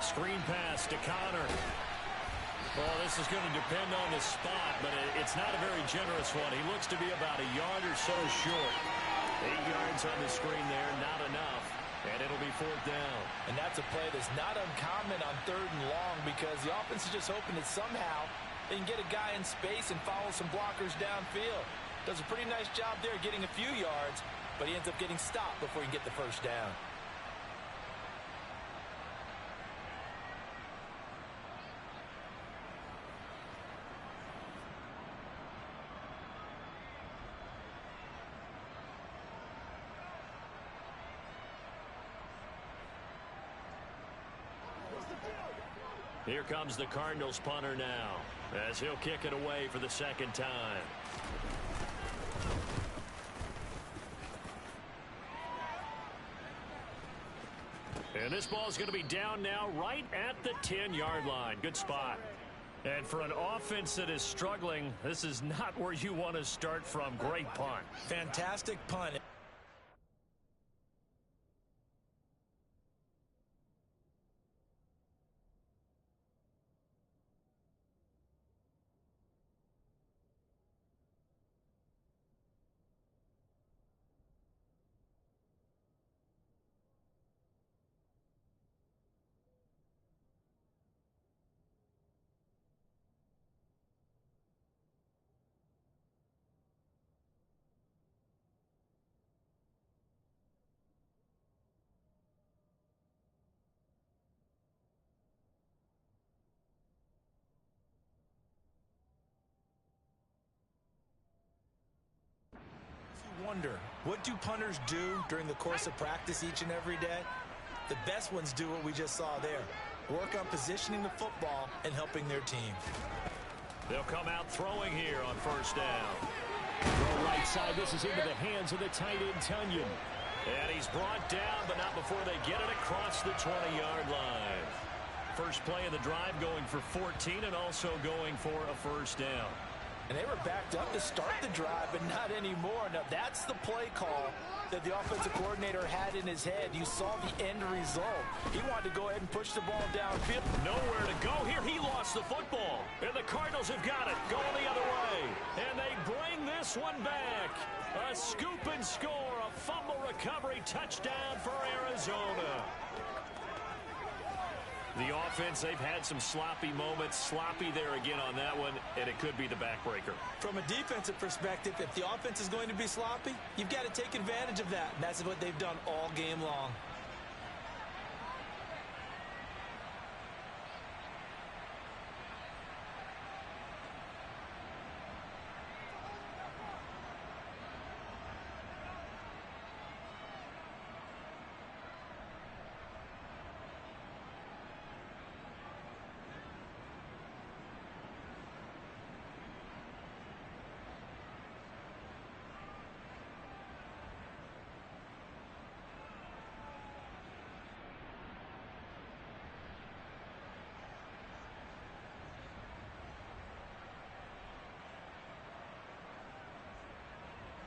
Screen pass to Connor. Well, this is going to depend on the spot, but it's not a very generous one. He looks to be about a yard or so short. 8 yards on the screen there, not enough. And it'll be fourth down. And that's a play that's not uncommon on third and long because the offense is just hoping that somehow they can get a guy in space and follow some blockers downfield. Does a pretty nice job there getting a few yards, but he ends up getting stopped before he can get the first down. Here comes the Cardinals punter now as he'll kick it away for the second time. And this ball is going to be down now right at the 10-yard line. Good spot. And for an offense that is struggling, this is not where you want to start from. Great punt. Fantastic punt. Wonder, what do punters do during the course of practice each and every day? The best ones do what we just saw there. Work on positioning the football and helping their team. They'll come out throwing here on first down. Throw right side. This is into the hands of the tight end, Tunyon. And he's brought down, but not before they get it across the 20-yard line. First play of the drive going for 14 and also going for a first down. And they were backed up to start the drive, but not anymore. Now, that's the play call that the offensive coordinator had in his head. You saw the end result. He wanted to go ahead and push the ball downfield. Nowhere to go here. He lost the football. And the Cardinals have got it. Going the other way. And they bring this one back. A scoop and score. A fumble recovery touchdown for Arizona. The offense, they've had some sloppy moments. Sloppy there again on that one, and it could be the backbreaker. From a defensive perspective, if the offense is going to be sloppy, you've got to take advantage of that. And that's what they've done all game long.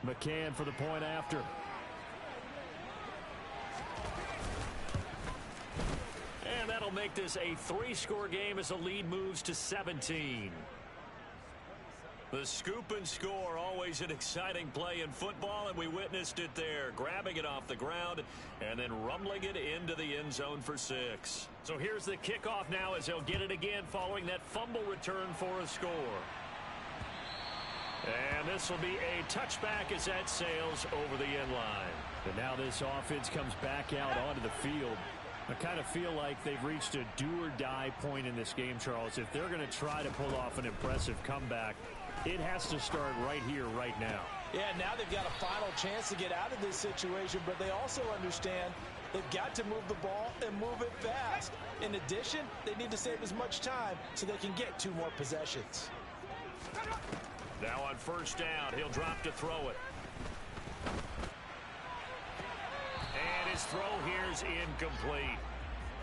McCann for the point after. And that'll make this a 3-score game as the lead moves to 17. The scoop and score, always an exciting play in football, and we witnessed it there, grabbing it off the ground and then rumbling it into the end zone for 6. So here's the kickoff now as they'll get it again following that fumble return for a score. And this will be a touchback as that sails over the end line. And now this offense comes back out onto the field. I kind of feel like they've reached a do-or-die point in this game, Charles. If they're going to try to pull off an impressive comeback, it has to start right here, right now. Yeah, now they've got a final chance to get out of this situation, but they also understand they've got to move the ball and move it fast. In addition, they need to save as much time so they can get 2 more possessions. Now on first down, he'll drop to throw it. And his throw here's incomplete.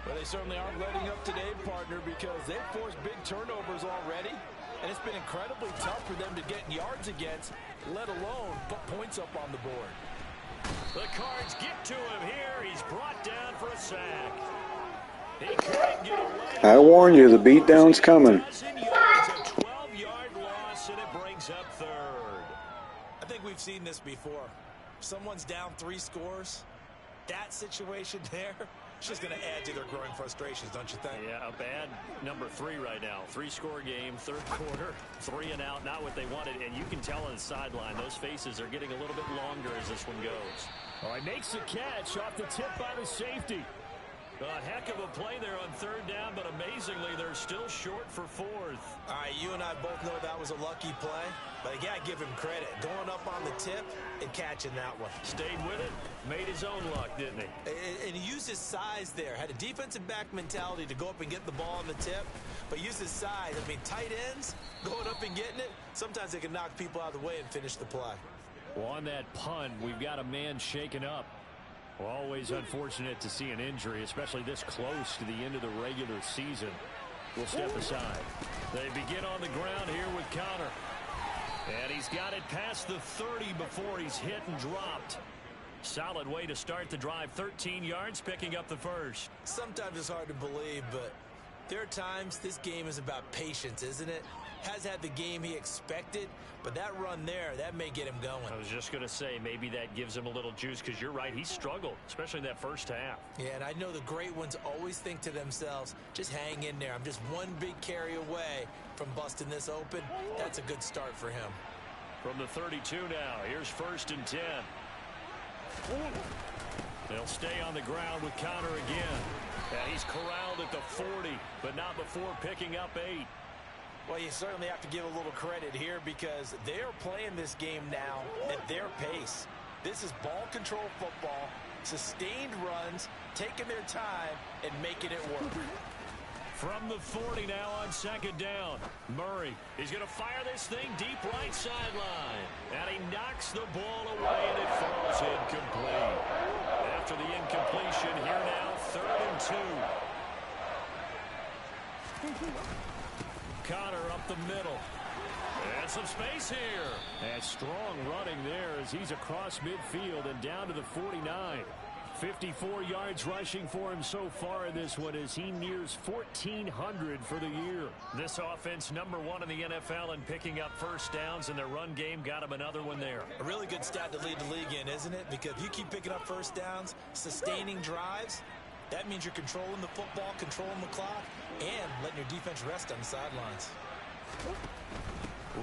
Well, they certainly aren't letting up today, partner, because they've forced big turnovers already. And it's been incredibly tough for them to get yards against, let alone put points up on the board. The Cards get to him here. He's brought down for a sack. He couldn't get away. I warned you, the beatdown's coming. A 12-yard loss, and it brings up 3rd. I think we've seen this before. Someone's down 3 scores. That situation there, it's just going to add to their growing frustrations, don't you think? Yeah, a bad number 3 right now. 3-score game, 3rd quarter, 3 and out, not what they wanted. And you can tell on the sideline, those faces are getting a little bit longer as this one goes. All right, makes the catch off the tip by the safety. A heck of a play there on 3rd down, but amazingly, they're still short for 4th. All right, you and I both know that was a lucky play, but I got to give him credit. Going up on the tip and catching that one. Stayed with it, made his own luck, didn't he? And he used his size there. Had a defensive back mentality to go up and get the ball on the tip, but used his size. I mean, tight ends, going up and getting it, sometimes they can knock people out of the way and finish the play. Well, on that punt, we've got a man shaken up. Well, always unfortunate to see an injury, especially this close to the end of the regular season. We'll step aside. They begin on the ground here with Connor. And he's got it past the 30 before he's hit and dropped. Solid way to start the drive. 13 yards, picking up the first. Sometimes it's hard to believe, but there are times this game is about patience, isn't it? Has had the game he expected, but that run there, that may get him going. I was just going to say, maybe that gives him a little juice, because you're right, he struggled, especially in that first half. Yeah, and I know the great ones always think to themselves, just hang in there. I'm just one big carry away from busting this open. That's a good start for him. From the 32 now, here's 1st and 10. They'll stay on the ground with Connor again. And he's corralled at the 40, but not before picking up 8. Well, you certainly have to give a little credit here because they're playing this game now at their pace. This is ball control football, sustained runs, taking their time, and making it work. From the 40 now on 2nd down. Murray, he's going to fire this thing deep right sideline. And he knocks the ball away, and it falls incomplete. After the incompletion, here now, 3rd and 2. Connor up the middle. And some space here. And strong running there as he's across midfield and down to the 49. 54 yards rushing for him so far in this one as he nears 1,400 for the year. This offense #1 in the NFL in picking up first downs, and their run game got him another one there. A really good stat to lead the league in, isn't it? Because if you keep picking up first downs, sustaining drives, that means you're controlling the football, controlling the clock, and letting your defense rest on the sidelines.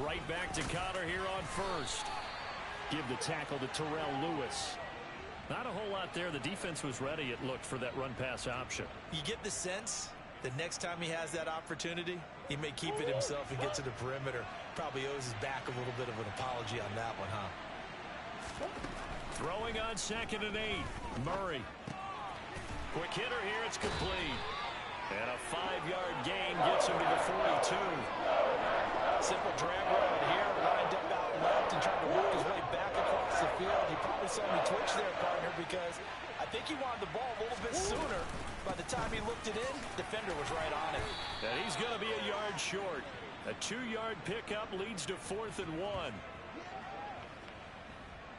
Right back to Connor here on 1st. Give the tackle to Terrell Lewis. Not a whole lot there. The defense was ready, it looked, for that run-pass option. You get the sense that next time he has that opportunity, he may keep it himself and get to the perimeter. Probably owes his back a little bit of an apology on that one, huh? Throwing on 2nd and 8. Murray. Quick hitter here. It's complete. And a 5-yard gain gets him to the 42. Simple drag route here. Lined up out left and trying to work his way back across the field. You probably saw me twitch there, partner, because I think he wanted the ball a little bit sooner. By the time he looked it in, defender was right on it. And he's going to be a yard short. A 2-yard pickup leads to 4th and 1.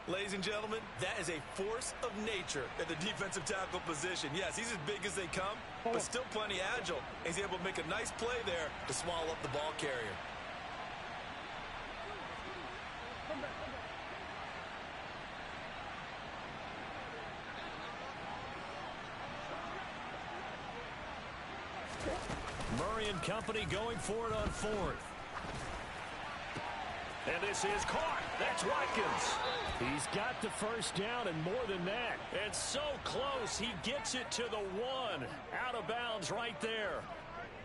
Ladies and gentlemen, that is a force of nature at the defensive tackle position. Yes, he's as big as they come, but still plenty agile. He's able to make a nice play there to swallow up the ball carrier. Murray and company going for it on fourth. And this is caught. That's Watkins. He's got the first down and more than that. It's so close. He gets it to the one. Out of bounds right there.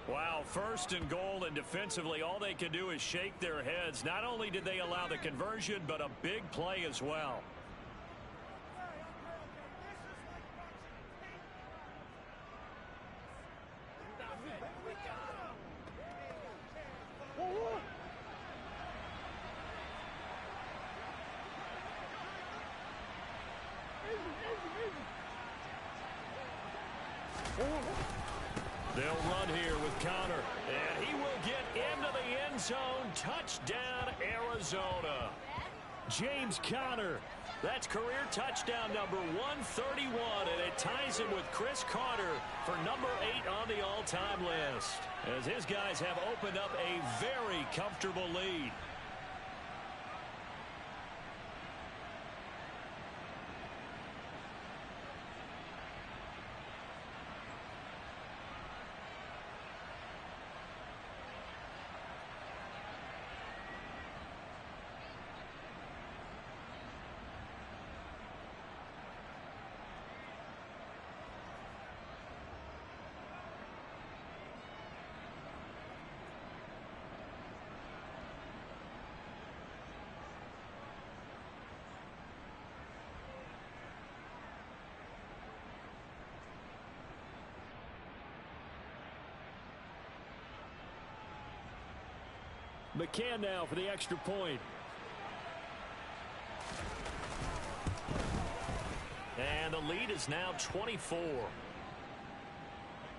Wow, first and goal, and defensively all they can do is shake their heads. Not only did they allow the conversion, but a big play as well. They'll run here with Connor, and he will get into the end zone. Touchdown, Arizona. James Conner. That's career touchdown number 131, and it ties him with Chris Carter for number 8 on the all-time list, as his guys have opened up a very comfortable lead. McCann now for the extra point. And the lead is now 24.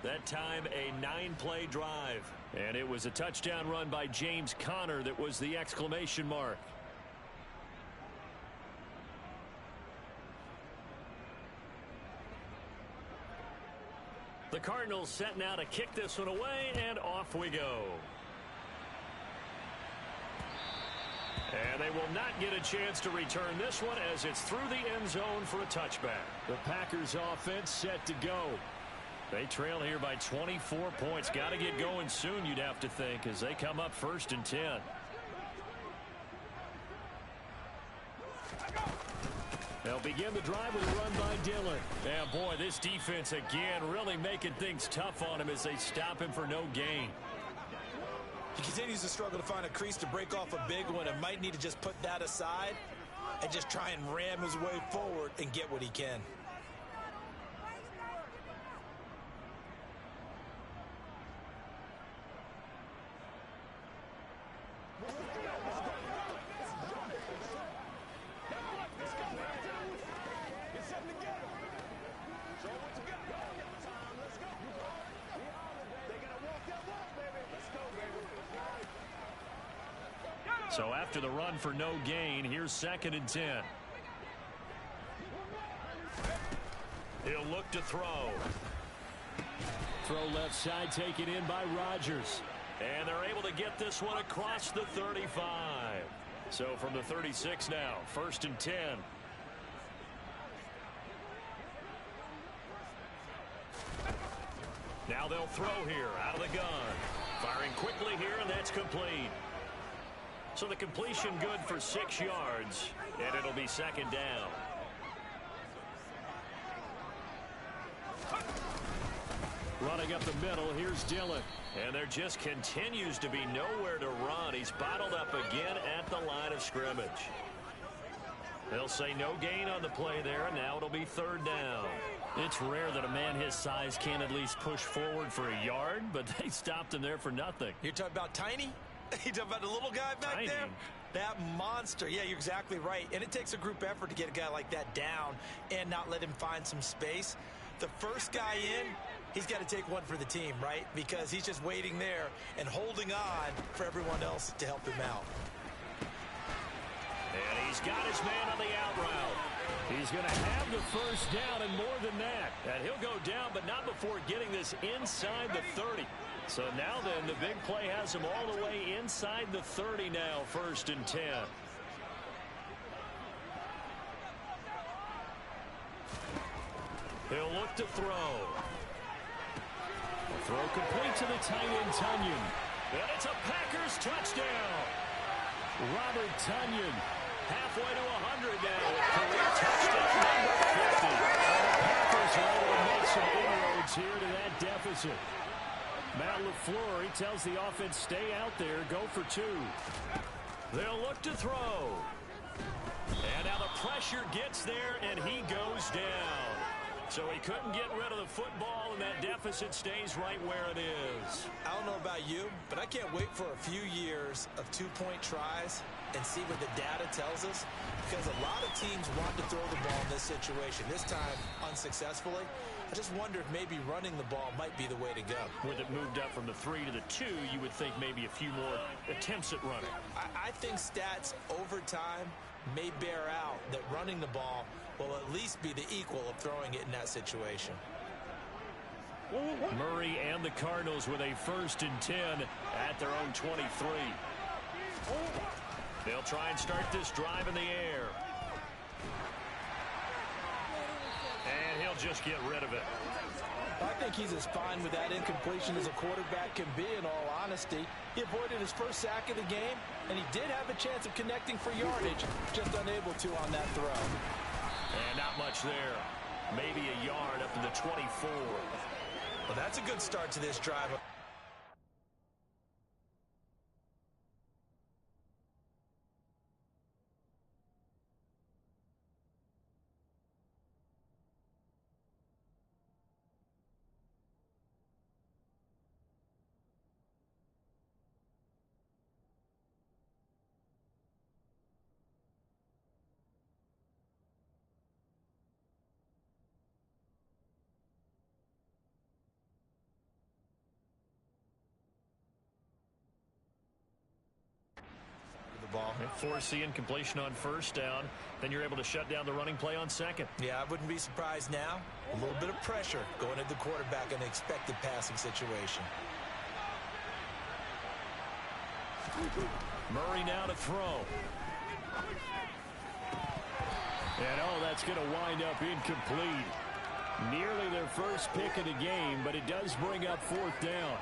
That time a 9-play drive. And it was a touchdown run by James Conner that was the exclamation mark. The Cardinals set now to kick this one away, and off we go. And they will not get a chance to return this one as it's through the end zone for a touchback. The Packers offense set to go. They trail here by 24 points. Got to get going soon, you'd have to think, as they come up 1st and 10. They'll begin the drive with a run by Dillon. And boy, this defense again really making things tough on him as they stop him for no gain. He continues to struggle to find a crease to break off a big one, and might need to just put that aside and just try and ram his way forward and get what he can. So after the run for no gain, here's 2nd and 10. He'll look to throw. Throw left side taken in by Rodgers. And they're able to get this one across the 35. So from the 36 now, 1st and 10. Now they'll throw here out of the gun. Firing quickly here, and that's complete. So the completion good for 6 yards, and it'll be 2nd down. Running up the middle, here's Dillon. And there just continues to be nowhere to run. He's bottled up again at the line of scrimmage. They'll say no gain on the play there, and now it'll be 3rd down. It's rare that a man his size can at least push forward for a yard, but they stopped him there for nothing. You're talking about tiny? You talking about the little guy back Tiny. there? That monster. Yeah, you're exactly right. And it takes a group effort to get a guy like that down and not let him find some space. The first guy in, he's got to take one for the team, right? Because he's just waiting there and holding on for everyone else to help him out. And he's He's got his man on the out route. He's going to have the first down and more than that. And he'll go down, but not before getting this inside the 30. So now then, the big play has him all the way inside the 30 now, 1st and 10. He'll look to throw. A throw complete to the tight end, Tonyan. And it's a Packers touchdown. Robert Tonyan, halfway to 100 now. Career touchdown number 50. And the Packers are able to make some inroads here to that deficit. Matt LaFleur, he tells the offense, stay out there, go for 2. They'll look to throw. And now the pressure gets there, and he goes down. So he couldn't get rid of the football, and that deficit stays right where it is. I don't know about you, but I can't wait for a few years of 2-point tries and see what the data tells us, because a lot of teams want to throw the ball in this situation, this time unsuccessfully. I just wonder if maybe running the ball might be the way to go. With it moved up from the 3 to the 2, you would think maybe a few more attempts at running. I think stats over time may bear out that running the ball will at least be the equal of throwing it in that situation. Murray and the Cardinals with a 1st and 10 at their own 23. They'll try and start this drive in the air. And he'll just get rid of it. I think he's as fine with that incompletion as a quarterback can be, in all honesty. He avoided his first sack of the game, and he did have a chance of connecting for yardage, just unable to on that throw. And not much there. Maybe a yard up to the 24. Well, that's a good start to this drive. Force the incompletion on 1st down. Then you're able to shut down the running play on 2nd. Yeah, I wouldn't be surprised now. A little bit of pressure going at the quarterback in an expected passing situation. Murray now to throw. And that's going to wind up incomplete. Nearly their first pick of the game, but it does bring up 4th down.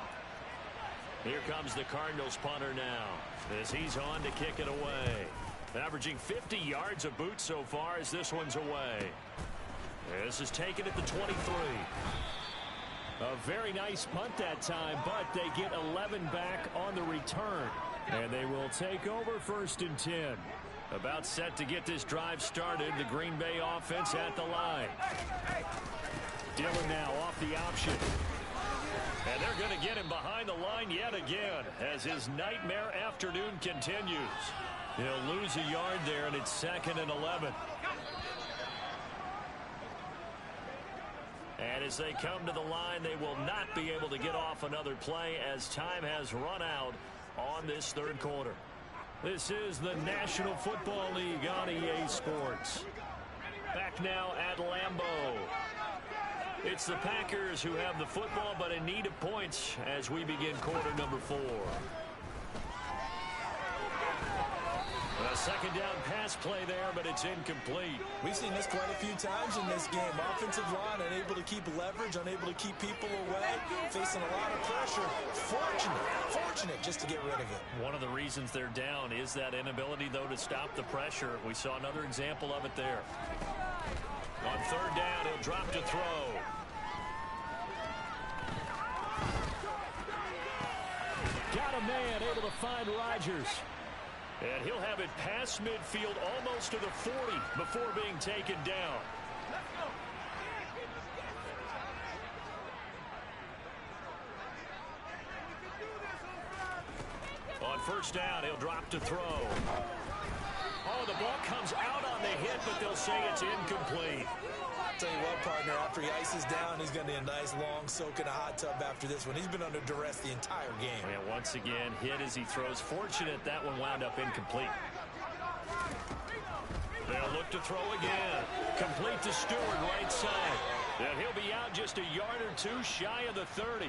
Here comes the Cardinals punter now, as he's on to kick it away. Averaging 50 yards a boot so far as this one's away. This is taken at the 23. A very nice punt that time, but they get 11 back on the return. And they will take over 1st and 10. About set to get this drive started. The Green Bay offense at the line. Dillon now off the option. And they're going to get him behind the line yet again as his nightmare afternoon continues. He'll lose a yard there, and it's 2nd and 11. And as they come to the line, they will not be able to get off another play as time has run out on this 3rd quarter. This is the National Football League on EA Sports. Back now at Lambeau. It's the Packers who have the football, but in need of points as we begin quarter number 4. A 2nd down pass play there, but it's incomplete. We've seen this quite a few times in this game. Offensive line unable to keep leverage, unable to keep people away, facing a lot of pressure. Fortunate just to get rid of it. One of the reasons they're down is that inability, though, to stop the pressure. We saw another example of it there. On 3rd down, he'll drop to throw. Got a man able to find Rodgers. And he'll have it past midfield almost to the 40 before being taken down. On 1st down, he'll drop to throw. Oh, the ball comes out on the hit, but they'll say it's incomplete. I'll tell you what, partner, after he ices down, he's going to need a nice long soak in a hot tub after this one. He's been under duress the entire game. And once again, hit as he throws. Fortunate that one wound up incomplete. to throw again. Complete to Stewart, right side. And he'll be out just a yard or two shy of the 30.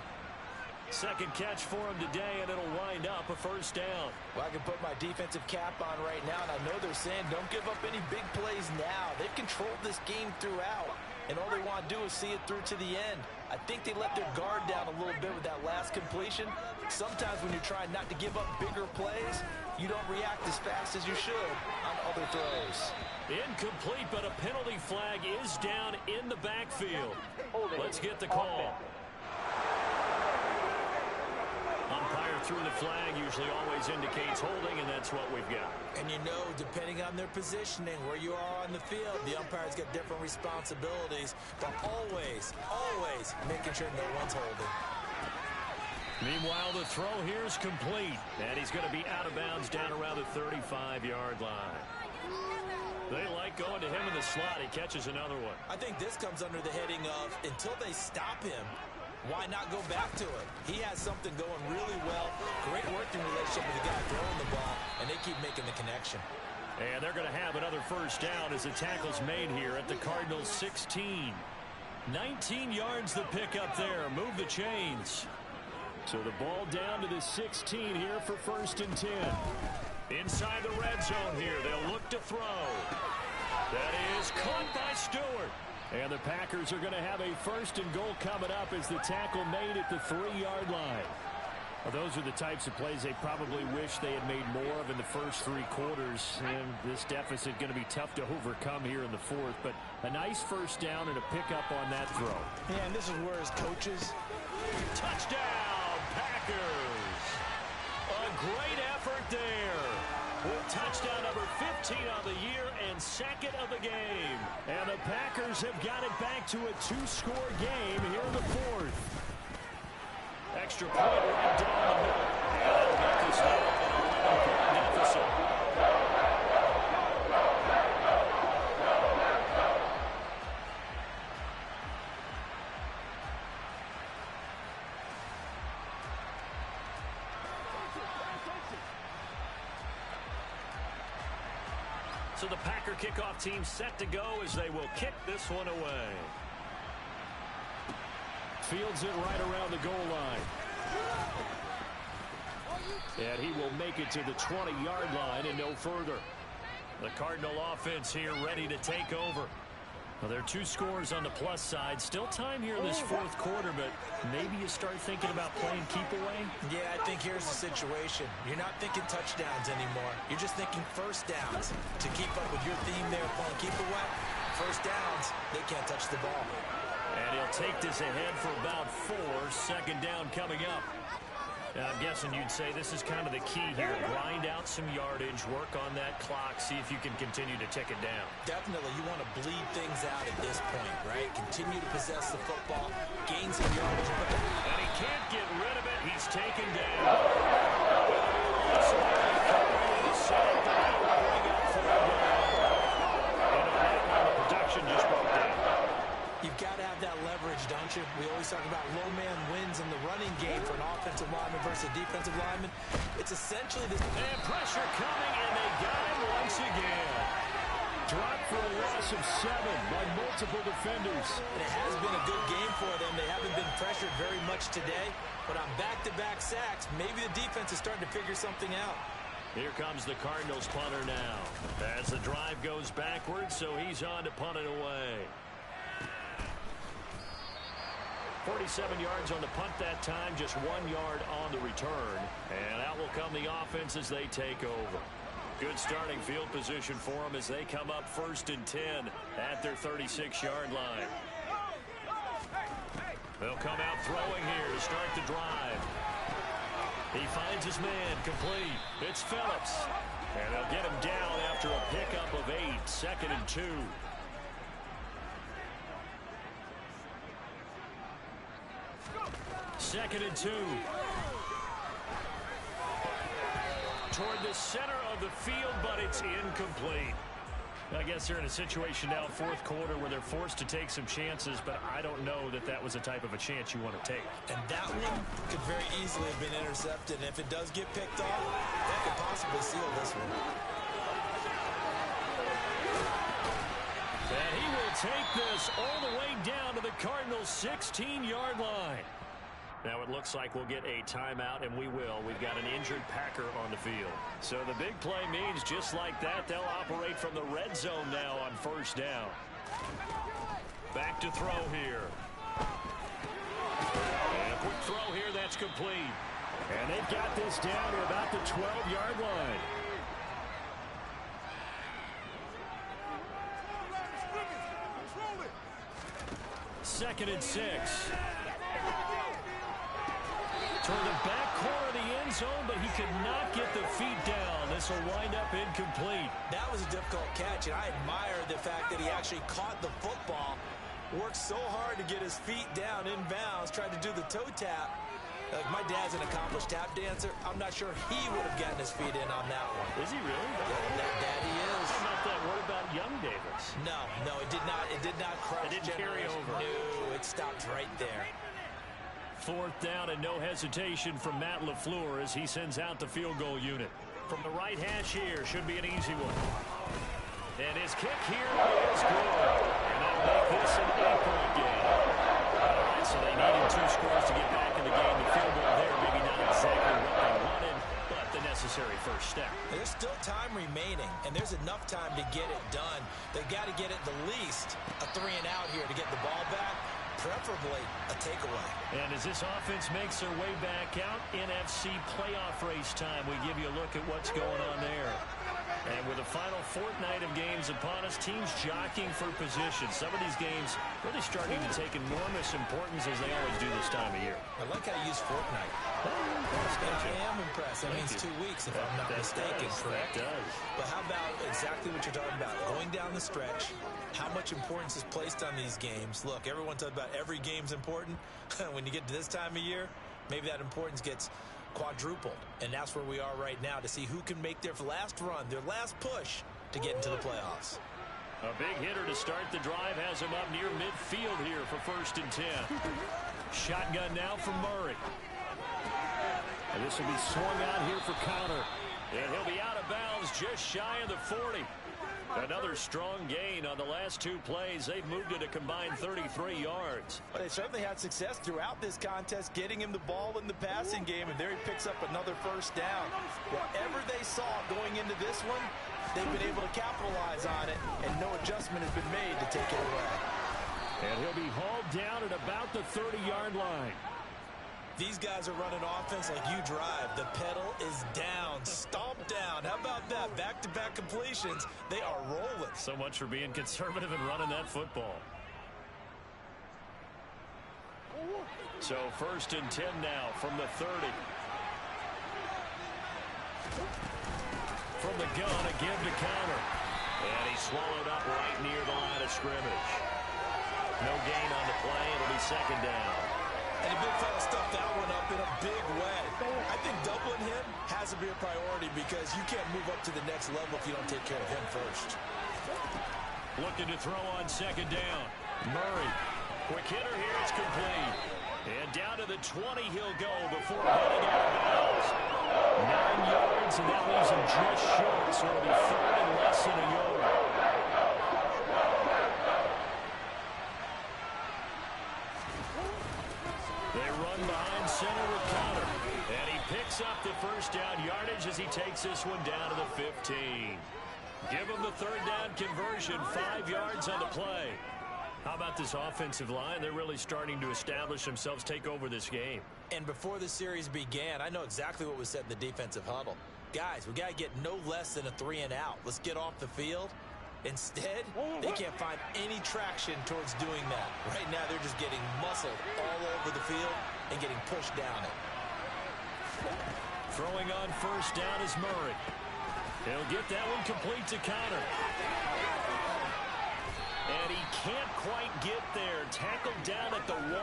Second catch for him today, and it'll wind up a first down. Well, I can put my defensive cap on right now, and I know they're saying don't give up any big plays now. They've controlled this game throughout, and all they want to do is see it through to the end. I think they let their guard down a little bit with that last completion. Sometimes when you're trying not to give up bigger plays, you don't react as fast as you should on other throws. Incomplete, but a penalty flag is down in the backfield. Let's get the call. Umpire threw the flag, usually always indicates holding, and that's what we've got. And you know, depending on their positioning, where you are on the field, the umpire's got different responsibilities, but always making sure no one's holding. Meanwhile, the throw here is complete, and he's going to be out of bounds down around the 35-yard line. They like going to him in the slot. He catches another one. I think this comes under the heading of, until they stop him, why not go back to it? He has something going really well. Great working relationship with the guy throwing the ball, and they keep making the connection. And they're going to have another first down as the tackle's made here at the Cardinals' 16. 19 yards the pick up there. Move the chains. So the ball down to the 16 here for first and 10. Inside the red zone here. They'll look to throw. That is caught by Stewart. And the Packers are going to have a first and goal coming up as the tackle made at the 3-yard line. Well, those are the types of plays they probably wish they had made more of in the first 3 quarters. And this deficit going to be tough to overcome here in the 4th. But a nice first down and a pickup on that throw. Yeah, and this is where his coaches. Touchdown, Packers. A great effort there. With touchdown number 15 on the year and second of the game. And the Packers have got it back to a 2-score game here in the 4th. Extra point right down the middle. And that'll make this now an 11-point deficit. So the Packer kickoff team set to go as they will kick this one away. Fields it right around the goal line. And he will make it to the 20-yard line and no further. The Cardinal offense here ready to take over. Well, there are 2 scores on the plus side. Still time here in this 4th quarter, but maybe you start thinking about playing keep away? Yeah, I think here's the situation. You're not thinking touchdowns anymore. You're just thinking first downs. To keep up with your theme there, playing keep away, first downs, they can't touch the ball. And he'll take this ahead for about 4. Second down coming up. I'm guessing you'd say this is kind of the key here. Grind out some yardage, work on that clock, see if you can continue to tick it down. Definitely, you want to bleed things out at this point, right? Continue to possess the football, gain some yardage. And he can't get rid of it. He's taken down. Production just broke down. You've got to have that leverage, don't you? We always talk about low man wins in the running game for an offensive lineman versus a defensive lineman. It's essentially this. And pressure coming, and they got him once again. Dropped for a loss of 7 by multiple defenders. And it has been a good game for them. They haven't been pressured very much today. But on back-to-back sacks, maybe the defense is starting to figure something out. Here comes the Cardinals punter now. As the drive goes backwards, so he's on to punt it away. 47 yards on the punt that time, just 1 yard on the return. And out will come the offense as they take over. Good starting field position for them as they come up first and 10 at their 36-yard line. They'll come out throwing here to start the drive. He finds his man complete. It's Phillips. And they'll get him down after a pickup of 8, second and 2. Second and 2. Toward the center of the field, but it's incomplete. I guess they're in a situation now, 4th quarter, where they're forced to take some chances, but I don't know that that was the type of a chance you want to take. And that one could very easily have been intercepted. And if it does get picked off, that could possibly seal this one. take this all the way down to the Cardinals' 16-yard line. Now it looks like we'll get a timeout, and we will. We've got an injured Packer on the field. So the big play means just like that, they'll operate from the red zone now on first down. Back to throw here. And a quick throw here, that's complete. And they've got this down to about the 12-yard line. Second and 6. Toward the back corner of the end zone, but he could not get the feet down. This will wind up incomplete. That was a difficult catch, and I admire the fact that he actually caught the football, worked so hard to get his feet down in bounds, tried to do the toe tap. Like, my dad's an accomplished tap dancer. I'm not sure he would have gotten his feet in on that one. Is he really? Yeah, that he is. How about that? What about young Davis? No, it did not. It did not cross. It didn't carry over. No, it stopped right there. Fourth down and no hesitation from Matt LaFleur as he sends out the field goal unit. From the right hash here, should be an easy one. And his kick here is good. And that'll make this an 8-point game. All right, so they needed 2 scores to get back in the game. The field goal there, maybe not exactly what they wanted, but the necessary first step. There's still time remaining, and there's enough time to get it done. They've got to get it the least a 3-and-out here to get the ball back. Preferably a takeaway. And as this offense makes their way back out, NFC playoff race time, we give you a look at what's going on there. And with the final fortnight of games upon us, teams jockeying for position. Some of these games really starting to take enormous importance as they always do this time of year. I like how you use fortnight. I am impressed. That means 2 weeks, if I'm not mistaken, correct? That does. But how about exactly what you're talking about? Going down the stretch, how much importance is placed on these games? Look, everyone talks about every game's important. When you get to this time of year, maybe that importance gets quadrupled. And that's where we are right now to see who can make their last run, their last push to get into the playoffs. A big hitter to start the drive has him up near midfield here for 1st and 10. Shotgun now from Murray. And this will be swung out here for Connor. And he'll be out of bounds just shy of the 40. Another strong gain on the last 2 plays. They've moved it a combined 33 yards. But they certainly had success throughout this contest, getting him the ball in the passing game, and there he picks up another first down. Whatever they saw going into this one, they've been able to capitalize on it, and no adjustment has been made to take it away. And he'll be hauled down at about the 30-yard line. These guys are running offense like you drive. The pedal is down, stomped down. How about that? Back-to-back completions. They are rolling. So much for being conservative and running that football. So 1st and 10 now from the 30. From the gun, a give to Connor. And he's swallowed up right near the line of scrimmage. No gain on the play. It'll be 2nd down. And the big fella stuffed that one up in a big way. I think doubling him has to be a priority because you can't move up to the next level if you don't take care of him first. Looking to throw on 2nd down. Murray. Quick hitter here. It's complete. And down to the 20 he'll go before heading out of bounds. 9 yards, and that leaves him just short, so it'll be 3rd and less than a yard. They run behind center with Connor. And he picks up the first down yardage as he takes this one down to the 15. Give him the 3rd down conversion, 5 yards on the play. How about this offensive line? They're really starting to establish themselves, take over this game. And before the series began, I know exactly what was said in the defensive huddle. Guys, we got to get no less than a 3-and-out. Let's get off the field. Instead, they can't find any traction towards doing that. Right now, they're just getting muscled all over the field and getting pushed down it. Throwing on 1st down is Murray. He'll get that one complete to Connor. And he can't quite get there. Tackled down at the 1.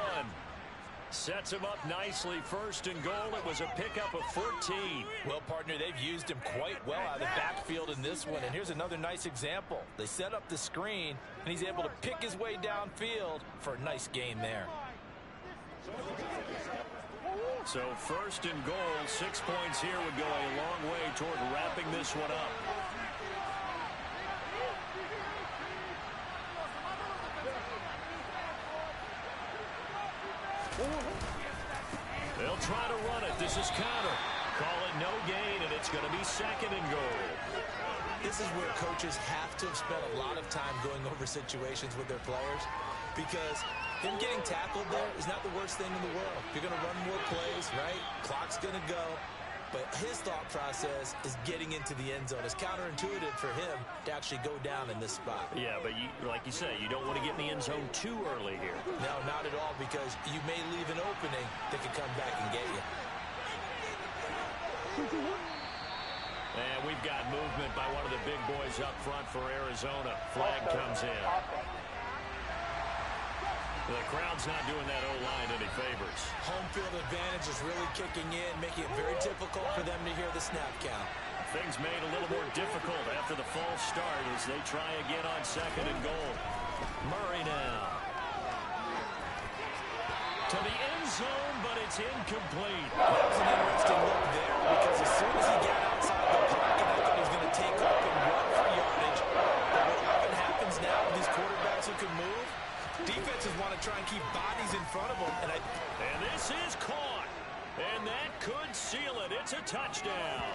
Sets him up nicely. 1st and goal. It was a pickup of 14. Well, partner, they've used him quite well out of the backfield in this one. And here's another nice example. They set up the screen, and he's able to pick his way downfield for a nice gain there. So 1st and goal. 6 points here would go a long way toward wrapping this one up. They'll try to run it. This is counter. Call it no gain, and it's going to be 2nd and goal. This is where coaches have to have spent a lot of time going over situations with their players, because him getting tackled there is not the worst thing in the world. You're going to run more plays, right? Clock's going to go. But his thought process is getting into the end zone. It's counterintuitive for him to actually go down in this spot. Yeah, but like you say, you don't want to get in the end zone too early here. No, not at all, because you may leave an opening that could come back and get you. And we've got movement by one of the big boys up front for Arizona. Flag comes in. The crowd's not doing that O-line any favors. Home field advantage is really kicking in, making it very difficult for them to hear the snap count. Things made a little more difficult after the false start as they try again on 2nd and goal. Murray now. To the end zone, but it's incomplete. That was an interesting look there, because as soon as he got outside the pocket, I thought he was going to take off and run for yardage. But what often happens now with these quarterbacks who can move, defenses want to try and keep bodies in front of them. And this is caught. And that could seal it. It's a touchdown.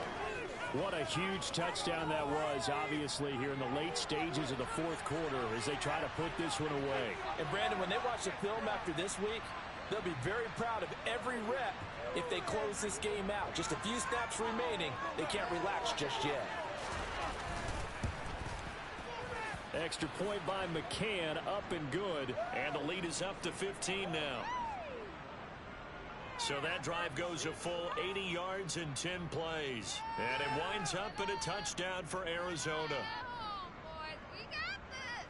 What a huge touchdown that was, obviously, here in the late stages of the 4th quarter as they try to put this one away. And, Brandon, when they watch the film after this week, they'll be very proud of every rep if they close this game out. Just a few snaps remaining. They can't relax just yet. Extra point by McCann, up and good, and the lead is up to 15 now. So that drive goes a full 80 yards in 10 plays, and it winds up in a touchdown for Arizona. Boys, we got this.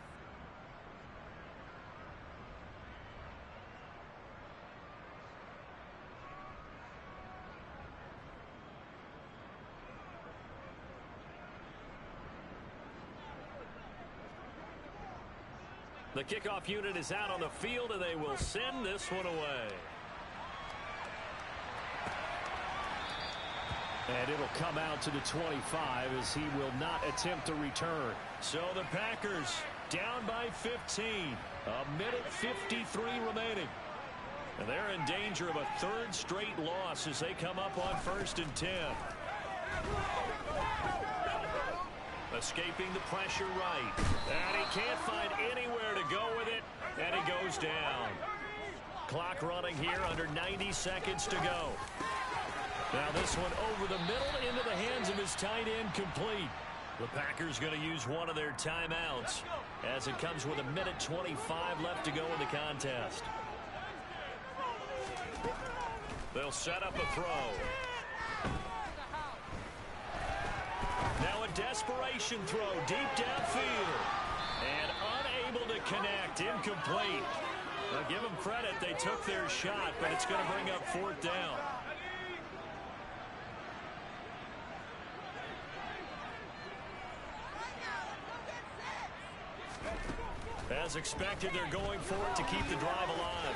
The kickoff unit is out on the field, and they will send this one away. And it'll come out to the 25 as he will not attempt to return. So the Packers down by 15. A minute 53 remaining. And they're in danger of a 3rd straight loss as they come up on 1st and 10. Escaping the pressure right. And he can't find anywhere to go with it. And he goes down. Clock running here under 90 seconds to go. Now this one over the middle into the hands of his tight end, complete. The Packers going to use one of their timeouts as it comes with a minute 25 left to go in the contest. They'll set up a throw. Now a desperation throw deep downfield. And unable to connect, incomplete. Now give them credit, they took their shot, but it's going to bring up 4th down. As expected, they're going for it to keep the drive alive.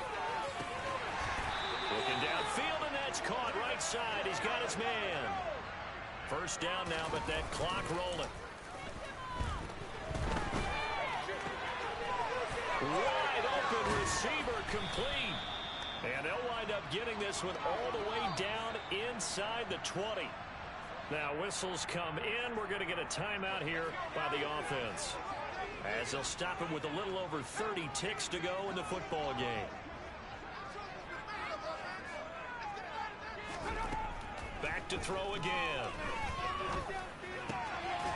Looking downfield, and that's caught right side. He's got his man. 1st down now, but that clock rolling. Wide open receiver, complete. And they'll wind up getting this one all the way down inside the 20. Now whistles come in. We're going to get a timeout here by the offense, as they'll stop him with a little over 30 ticks to go in the football game. Back to throw again.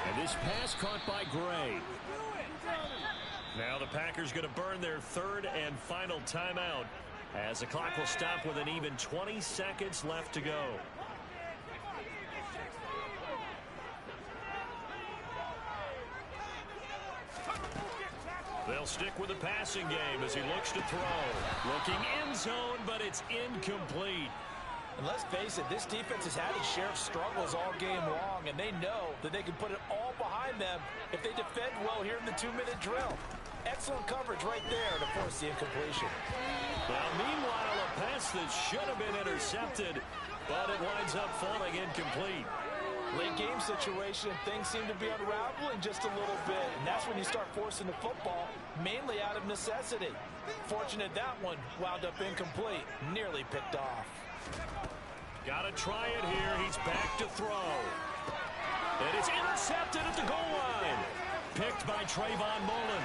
And this pass caught by Gray. Now the Packers going to burn their 3rd and final timeout as the clock will stop with an even 20 seconds left to go. They'll stick with the passing game as he looks to throw. Looking end zone, but it's incomplete. And let's face it, this defense has had its share of struggles all game long, and they know that they can put it all behind them if they defend well here in the 2-minute drill. Excellent coverage right there to force the incompletion. Now, meanwhile, a pass that should have been intercepted, but it winds up falling incomplete. Late game situation, things seem to be unraveling just a little bit, and that's when you start forcing the football, mainly out of necessity. Fortunate that one wound up incomplete, nearly picked off. Got to try it here. He's back to throw. And it's intercepted at the goal line. Picked by Trayvon Mullen.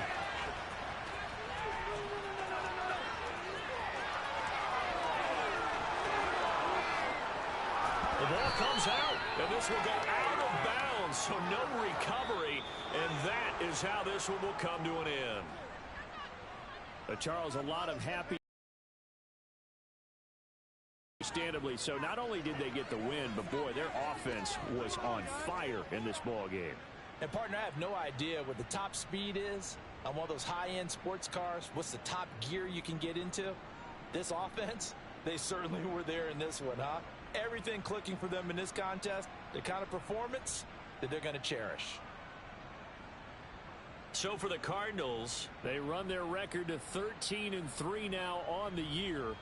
The ball comes out, and this will go out of bounds, so no recovery, and that is how this one will come to an end. Charles, a lot of happy. Understandably so. Not only did they get the win, but boy, their offense was on fire in this ball game. And partner, I have no idea what the top speed is on one of those high-end sports cars. What's the top gear you can get into? This offense, they certainly were there in this one, huh? Everything clicking for them in this contest, the kind of performance that they're going to cherish. So for the Cardinals, they run their record to 13-3 now on the year.